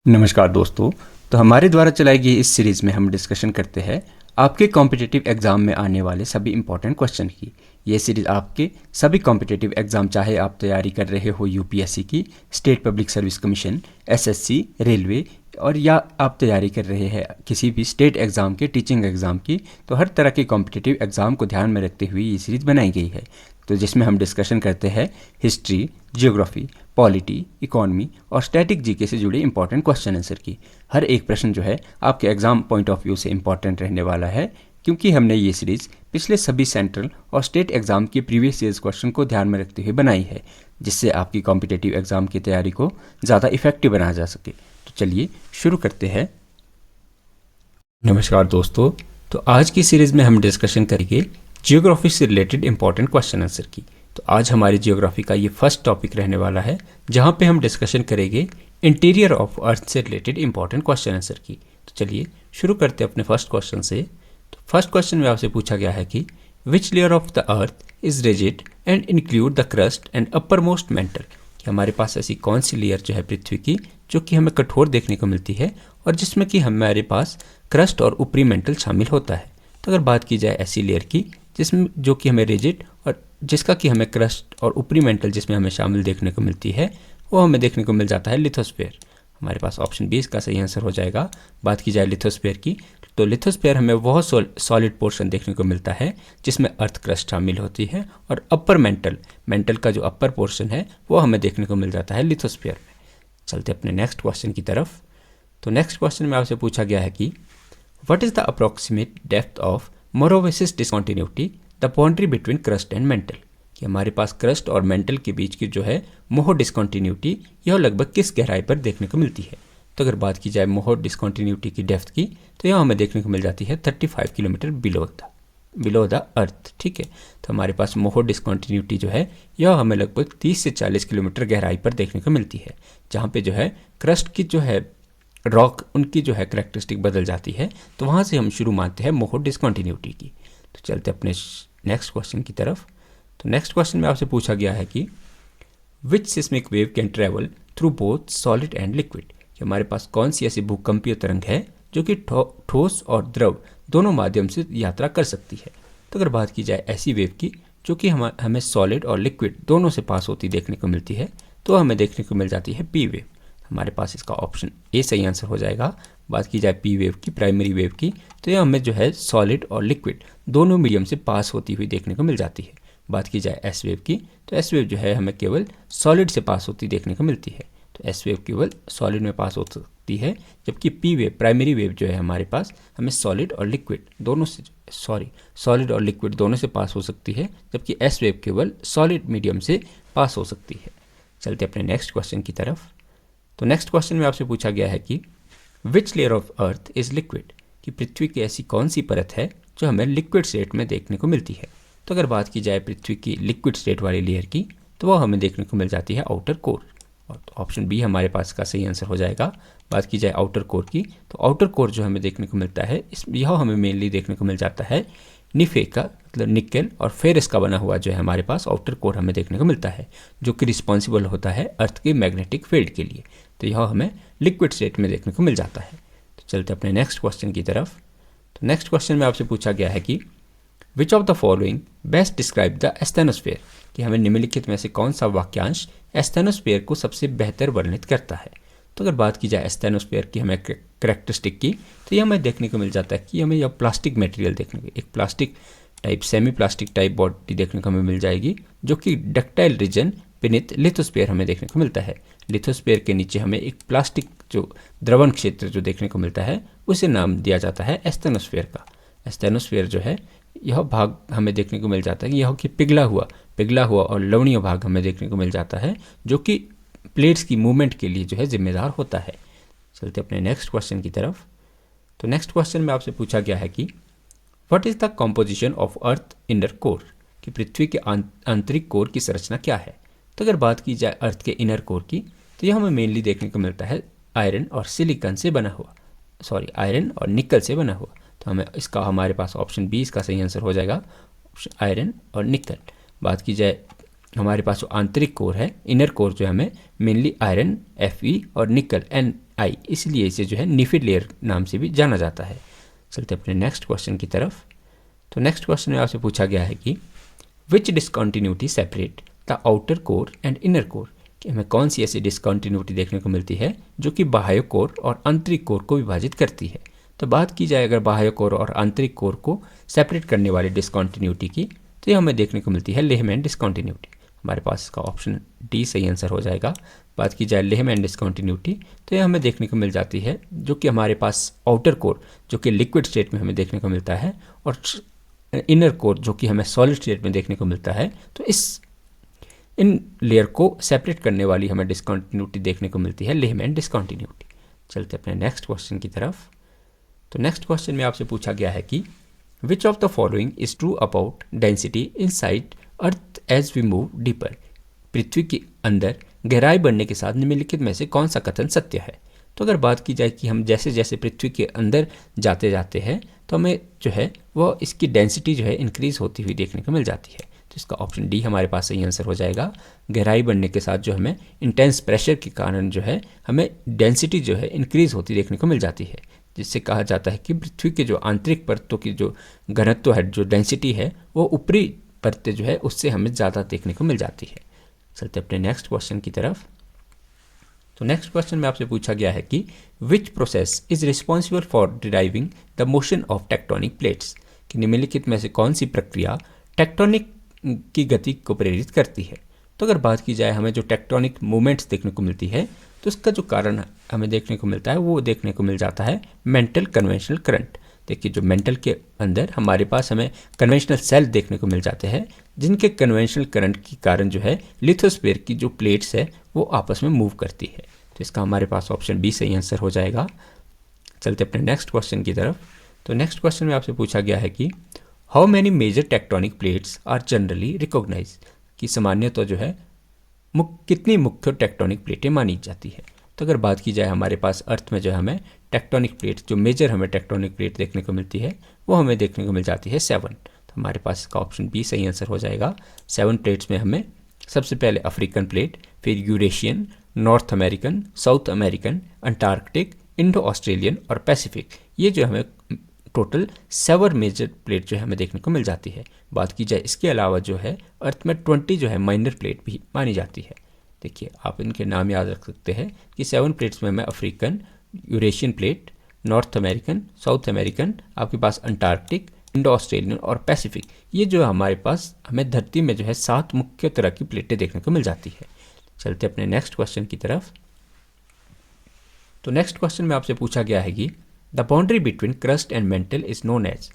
नमस्कार दोस्तों। तो हमारे द्वारा चलाई गई इस सीरीज़ में हम डिस्कशन करते हैं आपके कॉम्पिटिटिव एग्ज़ाम में आने वाले सभी इंपॉर्टेंट क्वेश्चन की। ये सीरीज़ आपके सभी कॉम्पिटिटिव एग्ज़ाम, चाहे आप तैयारी कर रहे हो यूपीएससी की, state public service commission, SSC, railway, और या आप तैयारी कर रहे हैं किसी भी स्टेट एग्ज़ाम के, टीचिंग एग्ज़ाम की, तो हर तरह के कॉम्पिटिटिव एग्ज़ाम को ध्यान में रखते हुए ये सीरीज़ बनाई गई है। तो जिसमें हम डिस्कशन करते हैं हिस्ट्री, जियोग्राफी, पॉलिटी, इकोनॉमी और स्टैटिक जीके से जुड़े इंपॉर्टेंट क्वेश्चन आंसर की। हर एक प्रश्न जो है आपके एग्जाम पॉइंट ऑफ व्यू से इंपॉर्टेंट रहने वाला है, क्योंकि हमने ये सीरीज़ पिछले सभी सेंट्रल और स्टेट एग्जाम के प्रीवियस ईयर्स क्वेश्चन को ध्यान में रखते हुए बनाई है, जिससे आपकी कॉम्पिटिटिव एग्जाम की तैयारी को ज़्यादा इफेक्टिव बनाया जा सके। तो चलिए शुरू करते हैं। नमस्कार दोस्तों। तो आज की सीरीज़ में हम डिस्कशन करेंगे जियोग्राफी से रिलेटेड इंपॉर्टेंट क्वेश्चन आंसर की। तो आज हमारी जियोग्राफी का ये फर्स्ट टॉपिक रहने वाला है, जहाँ पे हम डिस्कशन करेंगे इंटीरियर ऑफ अर्थ से रिलेटेड इंपॉर्टेंट क्वेश्चन आंसर की। तो चलिए शुरू करते हैं अपने फर्स्ट क्वेश्चन से। तो फर्स्ट क्वेश्चन में आपसे पूछा गया है कि which layer of the earth is rigid and include the crust and upper most mental. कि हमारे पास ऐसी कौन सी लेयर जो है पृथ्वी की जो कि हमें कठोर देखने को मिलती है और जिसमें कि हमारे पास क्रस्ट और ऊपरी मेंटल शामिल होता है। तो अगर बात की जाए ऐसी लेयर की जिसमें जो कि हमें रिजिड और जिसका कि हमें क्रस्ट और ऊपरी मेंटल जिसमें हमें शामिल देखने को मिलती है, वो हमें देखने को मिल जाता है लिथोस्फीयर। हमारे पास ऑप्शन 20 का सही आंसर हो जाएगा। बात की जाए लिथोस्फीयर की, तो लिथोस्फीयर हमें वह सॉलिड पोर्शन देखने को मिलता है जिसमें अर्थ क्रस्ट शामिल होती है, और अपर मेंटल का जो अपर पोर्शन है वो हमें देखने को मिल जाता है लिथोस्फीयर में। चलते अपने नेक्स्ट क्वेश्चन की तरफ। तो नेक्स्ट क्वेश्चन में आपसे पूछा गया है कि what is the approximate depth of Mohorovicic discontinuity, the boundary between crust and mantle. कि हमारे पास क्रस्ट और मेंटल के बीच की जो है मोहो डिसकंटिन्यूटी, यह लगभग किस गहराई पर देखने को मिलती है। तो अगर बात की जाए मोहो डिसकंटिन्यूटी की डेप्थ की, तो यह हमें देखने को मिल जाती है 35 किलोमीटर बिलो द अर्थ। ठीक है, तो हमारे पास मोहो डिसकंटिन्यूटी जो है यह हमें लगभग 30 से 40 किलोमीटर गहराई पर देखने को मिलती है, जहाँ पे जो है क्रस्ट की जो है रॉक, उनकी जो है करेक्टरिस्टिक बदल जाती है। तो वहाँ से हम शुरू मानते हैं मोहो डिसकंटिन्यूटी की। तो चलते अपने नेक्स्ट क्वेश्चन की तरफ। तो नेक्स्ट क्वेश्चन में आपसे पूछा गया है कि which seismic wave can travel through both solid and liquid. कि हमारे पास कौन सी ऐसी भूकंपीय तरंग है जो कि ठोस और द्रव दोनों माध्यम से यात्रा कर सकती है। तो अगर बात की जाए ऐसी वेव की जो कि हमें सॉलिड और लिक्विड दोनों से पास होती देखने को मिलती है, तो हमें देखने को मिल जाती है पी वेव। हमारे पास इसका ऑप्शन ए सही आंसर हो जाएगा। बात की जाए पी वेव की, प्राइमरी वेव की, तो यह हमें जो है सॉलिड और लिक्विड दोनों मीडियम से पास होती हुई देखने को मिल जाती है। बात की जाए एस वेव की, तो एस वेव जो है हमें केवल सॉलिड से पास होती देखने को मिलती है। तो एस वेव केवल सॉलिड में पास हो सकती है, जबकि पी वेव, प्राइमरी वेव जो है हमारे पास हमें सॉलिड और लिक्विड दोनों से पास हो सकती है, जबकि एस वेव केवल सॉलिड मीडियम से पास हो सकती है। चलते अपने नेक्स्ट क्वेश्चन की तरफ। तो नेक्स्ट क्वेश्चन में आपसे पूछा गया है कि which layer of earth is liquid. कि पृथ्वी की ऐसी कौन सी परत है जो हमें लिक्विड स्टेट में देखने को मिलती है। तो अगर बात की जाए पृथ्वी की लिक्विड स्टेट वाली लेयर की, तो वह हमें देखने को मिल जाती है आउटर कोर। और तो ऑप्शन बी हमारे पास का सही आंसर हो जाएगा। बात की जाए आउटर कोर की, तो आउटर कोर जो हमें देखने को मिलता है, यह हमें मेनली देखने को मिल जाता है निफे का, मतलब निकेल और फेरस का बना हुआ जो है हमारे पास आउटर कोर हमें देखने को मिलता है, जो कि रिस्पॉन्सिबल होता है अर्थ के मैग्नेटिक फील्ड के लिए। तो यह हमें लिक्विड स्टेट में देखने को मिल जाता है। तो चलते अपने नेक्स्ट क्वेश्चन की तरफ। तो नेक्स्ट क्वेश्चन में आपसे पूछा गया है कि which of the following best describe the asthenosphere. कि हमें निम्नलिखित में से कौन सा वाक्यांश एस्थेनोस्फीयर को सबसे बेहतर वर्णित करता है। तो अगर बात की जाए एस्थेनोस्फीयर की हमें करेक्टरिस्टिक की, तो ये हमें देखने को मिल जाता है कि हमें यह प्लास्टिक मटेरियल देखने को, एक plastic type, semi plastic type body देखने को हमें मिल जाएगी, जो कि डक्टाइल रीजन बेनिथ लिथोस्फीयर हमें देखने को मिलता है। लिथोस्फीयर के नीचे हमें एक प्लास्टिक जो द्रवण क्षेत्र जो देखने को मिलता है, उसे नाम दिया जाता है एस्थेनोस्फीयर का। एस्थेनोस्फीयर जो है यह भाग हमें देखने को मिल जाता है कि यह कि पिघला हुआ और लवणीय भाग हमें देखने को मिल जाता है, जो कि प्लेट्स की मूवमेंट के लिए जो है जिम्मेदार होता है। चलते अपने नेक्स्ट क्वेश्चन की तरफ। तो नेक्स्ट क्वेश्चन में आपसे पूछा गया है कि what is the composition of earth inner core. कि पृथ्वी के आंतरिक कोर की संरचना क्या है। तो अगर बात की जाए अर्थ के इनर कोर की, तो यह हमें मेनली देखने को मिलता है आयरन और निकल से बना हुआ। तो हमें इसका हमारे पास ऑप्शन 20 का सही आंसर हो जाएगा, आयरन और निकल। बात की जाए हमारे पास जो आंतरिक कोर है, इनर कोर जो हमें मेनली आयरन Fe और निकल आई, इसलिए इसे जो है नीफिड लेयर नाम से भी जाना जाता है। चलते अपने नेक्स्ट क्वेश्चन की तरफ। तो नेक्स्ट क्वेश्चन में आपसे पूछा गया है कि which discontinuity separate the outer core and inner core, कि हमें कौन सी ऐसी डिसकंटिन्यूटी देखने को मिलती है जो कि बाह्य कोर और आंतरिक कोर को विभाजित करती है। तो बात की जाए अगर बाह्य कोर और आंतरिक कोर को सेपरेट करने वाली डिसकंटिन्यूटी की, तो ये हमें देखने को मिलती है लेहमैन डिसकंटिन्यूटी। हमारे पास इसका ऑप्शन डी सही आंसर हो जाएगा। बात की जाए लेहमैन डिसकंटिन्यूटी, तो ये हमें देखने को मिल जाती है जो कि हमारे पास आउटर कोर जो कि लिक्विड स्टेट में हमें देखने को मिलता है और इनर कोर जो कि हमें सॉलिड स्टेट में देखने को मिलता है। तो इन लेयर को सेपरेट करने वाली हमें डिसकंटिन्यूटी देखने को मिलती है लेहमैन डिसकंटिन्यूटी। चलते अपने नेक्स्ट क्वेश्चन की तरफ। तो नेक्स्ट क्वेश्चन में आपसे पूछा गया है कि which of the following is true about density inside earth as we move deeper, पृथ्वी के अंदर गहराई बढ़ने के साथ निम्नलिखित में से कौन सा कथन सत्य है। तो अगर बात की जाए कि हम जैसे जैसे पृथ्वी के अंदर जाते जाते हैं तो हमें जो है वो इसकी डेंसिटी जो है इंक्रीज होती हुई देखने को मिल जाती है। तो इसका ऑप्शन डी हमारे पास सही आंसर हो जाएगा। गहराई बढ़ने के साथ जो हमें इंटेंस प्रेशर के कारण जो है हमें डेंसिटी जो है इंक्रीज होती देखने को मिल जाती है, जिससे कहा जाता है कि पृथ्वी के जो आंतरिक परतों की जो घनत्व है, जो डेंसिटी है, वो ऊपरी परतें जो है उससे हमें ज़्यादा देखने को मिल जाती है। चलते अपने नेक्स्ट क्वेश्चन की तरफ। तो नेक्स्ट क्वेश्चन में आपसे पूछा गया है कि which process is responsible for deriving the motion of tectonic plates, कि निम्नलिखित में से कौन सी प्रक्रिया टेक्टोनिक की गति को प्रेरित करती है। तो अगर बात की जाए हमें जो टेक्टोनिक मूवमेंट्स देखने को मिलती है, तो इसका जो कारण हमें देखने को मिलता है वो देखने को मिल जाता है मेंटल कन्वेंशनल करंट। देखिए जो मेंटल के अंदर हमारे पास हमें कन्वेंशनल सेल देखने को मिल जाते हैं, जिनके कन्वेंशनल करंट के कारण जो है लिथोस्फीयर की जो प्लेट्स है वो आपस में मूव करती है। तो इसका हमारे पास ऑप्शन बी सही आंसर हो जाएगा। चलते अपने नेक्स्ट क्वेश्चन की तरफ। तो नेक्स्ट क्वेश्चन में आपसे पूछा गया है कि how many major tectonic plates are generally recognise, कि सामान्यतः जो है कितनी मुख्य टेक्टोनिक प्लेटें मानी जाती है। तो अगर बात की जाए हमारे पास अर्थ में जो हमें टेक्टोनिक प्लेट, जो मेजर हमें टेक्टोनिक प्लेट देखने को मिलती है वो हमें देखने को मिल जाती है 7। तो हमारे पास इसका ऑप्शन बी सही आंसर हो जाएगा। 7 प्लेट्स में हमें सबसे पहले अफ्रीकन प्लेट, फिर Eurasian, north American, south American, Antarctic, Indo Australian और पैसिफिक, ये जो हमें टोटल 7 मेजर प्लेट जो है हमें देखने को मिल जाती है। बात की जाए इसके अलावा जो है अर्थ में 20 जो है माइनर प्लेट भी मानी जाती है। देखिए आप इनके नाम याद रख सकते हैं कि 7 प्लेट्स में हमें African, Eurasian plate, north American, south American, आपके पास अंटार्कटिक, इंडो ऑस्ट्रेलियन और पैसिफिक, ये जो हमारे पास हमें धरती में जो है 7 मुख्य तरह की प्लेटें देखने को मिल जाती है। चलते अपने नेक्स्ट क्वेश्चन की तरफ। तो नेक्स्ट क्वेश्चन में आपसे पूछा गया है कि the boundary between crust and mantle is known as,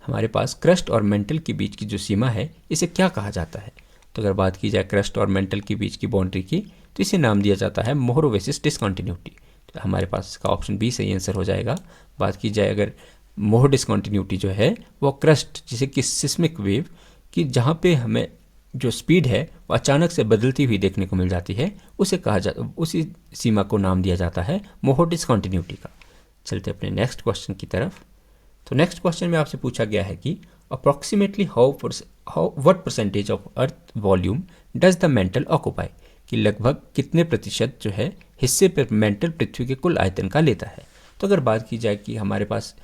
हमारे पास क्रस्ट और मेंटल के बीच की जो सीमा है इसे क्या कहा जाता है। तो अगर बात की जाए क्रस्ट और मेंटल के बीच की बाउंड्री की, तो इसे नाम दिया जाता है मोहरोवेसिस डिसकंटिन्यूटी। तो हमारे पास इसका ऑप्शन बी सही आंसर हो जाएगा। बात की जाए अगर मोह डिसकंटिन्यूटी जो है वो क्रस्ट, जिसे कि सिस्मिक वेव की जहाँ पे हमें जो स्पीड है वो अचानक से बदलती हुई देखने को मिल जाती है, उसी सीमा को नाम दिया जाता है मोह डिसकंटिन्यूटी का। चलते अपने नेक्स्ट क्वेश्चन की तरफ। तो नेक्स्ट क्वेश्चन में आपसे पूछा गया है कि approximately what percentage of earth volume does the mental occupy, कि लगभग कितने प्रतिशत जो है हिस्से पर मेंटल पृथ्वी के कुल आयतन का लेता है। तो अगर बात की जाए कि हमारे पास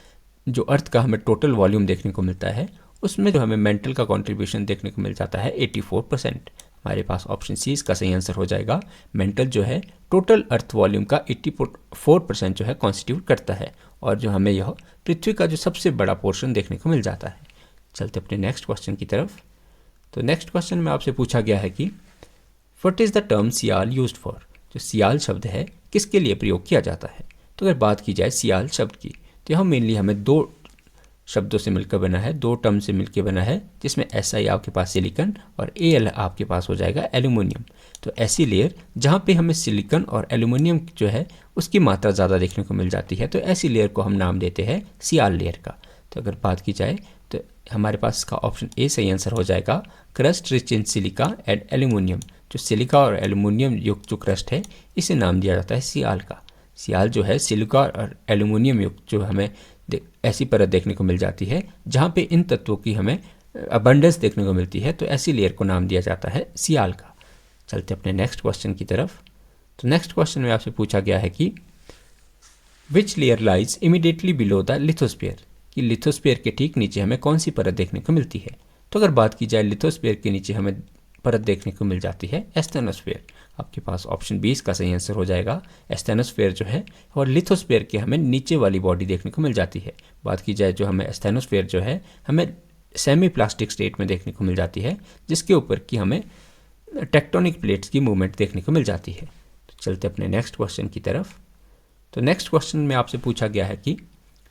जो अर्थ का हमें टोटल वॉल्यूम देखने को मिलता है, उसमें जो हमें मेंटल का कंट्रीब्यूशन देखने को मिल जाता है 84%। हमारे पास ऑप्शन सी इसका सही आंसर हो जाएगा। मेंटल जो है टोटल अर्थ वॉल्यूम का 84% जो है कॉन्स्टिट्यूट करता है, और जो हमें यह पृथ्वी का जो सबसे बड़ा पोर्शन देखने को मिल जाता है। चलते अपने नेक्स्ट क्वेश्चन की तरफ। तो नेक्स्ट क्वेश्चन में आपसे पूछा गया है कि what is the term sial used for, जो सियाल शब्द है किसके लिए प्रयोग किया जाता है। तो अगर बात की जाए सियाल शब्द की, तो यह मेनली हमें 2 शब्दों से मिलकर बना है, 2 टर्म से मिलकर बना है, जिसमें SI आपके पास सिलिकन और AL आपके पास हो जाएगा एल्यूमिनियम। तो ऐसी लेयर जहाँ पे हमें सिलिकन और एल्यूमिनियम जो है उसकी मात्रा ज़्यादा देखने को मिल जाती है, तो ऐसी लेयर को हम नाम देते हैं सियाल लेयर का। तो अगर बात की जाए तो हमारे पास इसका ऑप्शन ए सही आंसर हो जाएगा। Crust rich in silica and aluminium, जो सिलिका और एल्यूमिनियम युक्त जो क्रस्ट है इसे नाम दिया जाता है सियाल का। सियाल जो है सिलिका और एल्यूमिनियम युक्त जो हमें ऐसी परत देखने को मिल जाती है जहाँ पे इन तत्वों की हमें अबंडेंस देखने को मिलती है, तो ऐसी लेयर को नाम दिया जाता है सियाल का। चलते अपने नेक्स्ट क्वेश्चन की तरफ। तो नेक्स्ट क्वेश्चन में आपसे पूछा गया है कि which layer lies immediately below the lithosphere, कि लिथोस्फीयर के ठीक नीचे हमें कौन सी परत देखने को मिलती है। तो अगर बात की जाए लिथोस्फीयर के नीचे हमें परत देखने को मिल जाती है एस्थेनोस्फीयर। आपके पास ऑप्शन 20 का सही आंसर हो जाएगा। एस्थेनोस्फीयर जो है और लिथोस्फीयर के हमें नीचे वाली बॉडी देखने को मिल जाती है। बात की जाए जो हमें एस्थेनोस्फीयर जो है हमें सेमी प्लास्टिक स्टेट में देखने को मिल जाती है, जिसके ऊपर की हमें टेक्टोनिक प्लेट्स की मूवमेंट देखने को मिल जाती है। तो चलते अपने नेक्स्ट क्वेश्चन की तरफ। तो नेक्स्ट क्वेश्चन में आपसे पूछा गया है कि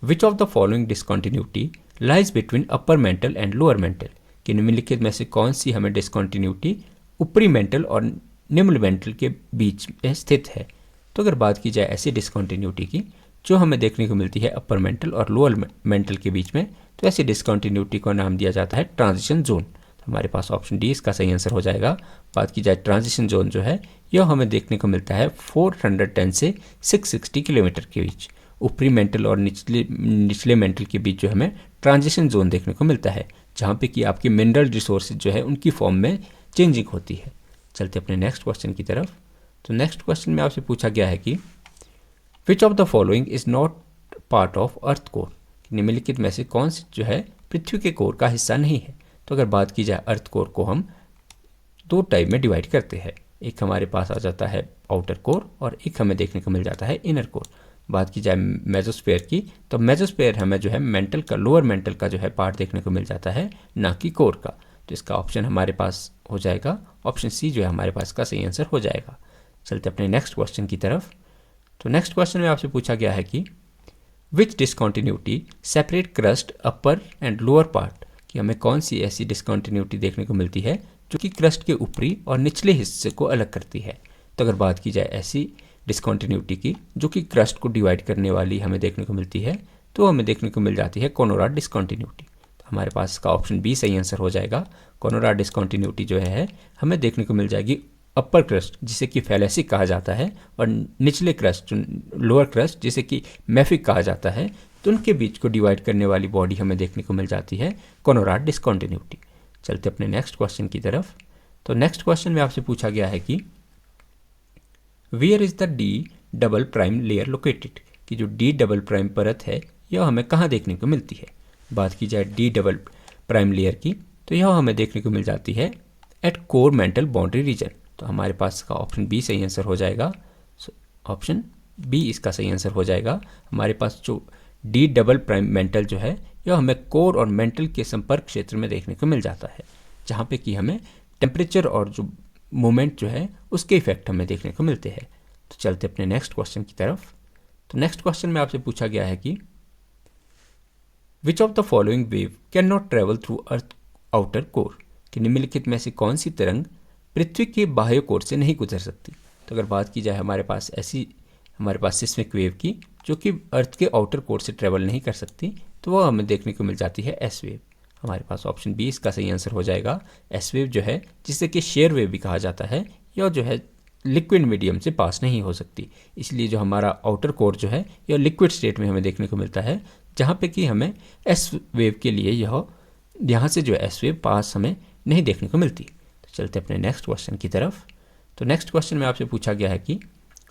which of the following discontinuity lies between upper mantle and lower mental, कि निम्नलिखित में से कौन सी हमें डिसकॉन्टिन्यूटी ऊपरी मेंटल और निम्न मेंटल के बीच में स्थित है। तो अगर बात की जाए ऐसी डिसकॉन्टिन्यूटी की जो हमें देखने को मिलती है अपर मेंटल और लोअर मेंटल के बीच में, तो ऐसी डिसकॉन्टिन्यूटी को नाम दिया जाता है ट्रांजिशन जोन। तो हमारे पास ऑप्शन डी इसका सही आंसर हो जाएगा। बात की जाए ट्रांजिशन जोन जो है यह हमें देखने को मिलता है 410 से 660 किलोमीटर के बीच। ऊपरी मेंटल और निचले मेंटल के बीच जो हमें ट्रांजिशन जोन देखने को मिलता है, जहाँ पे कि आपकी मिनरल रिसोर्सेज जो है उनकी फॉर्म में चेंजिंग होती है। चलते अपने नेक्स्ट क्वेश्चन की तरफ। तो नेक्स्ट क्वेश्चन में आपसे पूछा गया है कि which of the following is not part of earth core, निम्नलिखित में से कौन सी जो है पृथ्वी के कोर का हिस्सा नहीं है। तो अगर बात की जाए अर्थ कोर को हम दो टाइप में डिवाइड करते हैं, एक हमारे पास आ जाता है आउटर कोर और एक हमें देखने को मिल जाता है इनर कोर। बात की जाए मेसोस्फीयर की, तो मेसोस्फीयर हमें जो है मेंटल का, लोअर मेंटल का जो है पार्ट देखने को मिल जाता है, ना कि कोर का। तो इसका ऑप्शन हमारे पास हो जाएगा ऑप्शन सी जो है हमारे पास का सही आंसर हो जाएगा। चलते अपने नेक्स्ट क्वेश्चन की तरफ। तो नेक्स्ट क्वेश्चन में आपसे पूछा गया है कि which discontinuity separate crust upper and lower part, कि हमें कौन सी ऐसी डिसकॉन्टिन्यूटी देखने को मिलती है जो कि क्रस्ट के ऊपरी और निचले हिस्से को अलग करती है। तो अगर बात की जाए ऐसी डिसकॉन्टिन्यूटी की जो कि क्रस्ट को डिवाइड करने वाली हमें देखने को मिलती है, तो हमें देखने को मिल जाती है कोनोराड डिसकॉन्टिन्यूटी। तो हमारे पास इसका ऑप्शन बी सही आंसर हो जाएगा। कोनोराड डिसकॉन्टिन्यूटी जो है हमें देखने को मिल जाएगी अपर क्रस्ट जिसे कि फैलेसिक कहा जाता है, और निचले क्रस्ट लोअर क्रस्ट जिसे कि मैफिक कहा जाता है, तो उनके बीच को डिवाइड करने वाली बॉडी हमें देखने को मिल जाती है कोनोराड डिसकॉन्टिन्यूटी। चलते अपने नेक्स्ट क्वेश्चन की तरफ। तो नेक्स्ट क्वेश्चन में आपसे पूछा गया है कि where is the D double prime layer located, कि जो डी डबल प्राइम परत है यह हमें कहाँ देखने को मिलती है। बात की जाए डी डबल प्राइम लेयर की, तो यह हमें देखने को मिल जाती है at core mantle boundary region. तो हमारे पास इसका ऑप्शन बी सही आंसर हो जाएगा। ऑप्शन बी इसका सही आंसर हो जाएगा। हमारे पास जो डी डबल प्राइम मेंटल जो है यह हमें कोर और मेंटल के संपर्क क्षेत्र में देखने को मिल जाता है, जहाँ पे कि हमें टेम्परेचर और जो मूवमेंट जो है उसके इफेक्ट हमें देखने को मिलते हैं। तो चलते अपने नेक्स्ट क्वेश्चन की तरफ। तो नेक्स्ट क्वेश्चन में आपसे पूछा गया है कि which of the following wave can not travel through earth outer core, कि निम्नलिखित में से कौन सी तरंग पृथ्वी के बाह्य कोर से नहीं गुजर सकती। तो अगर बात की जाए हमारे पास सिस्मिक वेव की जो कि अर्थ के आउटर कोर से ट्रेवल नहीं कर सकती, तो वह हमें देखने को मिल जाती है एस वेव। हमारे पास ऑप्शन बी इसका सही आंसर हो जाएगा। एस वेव जो है जिसे कि शेयर वेव भी कहा जाता है, यह जो है लिक्विड मीडियम से पास नहीं हो सकती, इसलिए जो हमारा आउटर कोर जो है यह लिक्विड स्टेट में हमें देखने को मिलता है, जहाँ पे कि हमें एस वेव के लिए यहाँ से जो एस वेव पास हमें नहीं देखने को मिलती। तो चलते अपने नेक्स्ट क्वेश्चन की तरफ। तो नेक्स्ट क्वेश्चन में आपसे पूछा गया है कि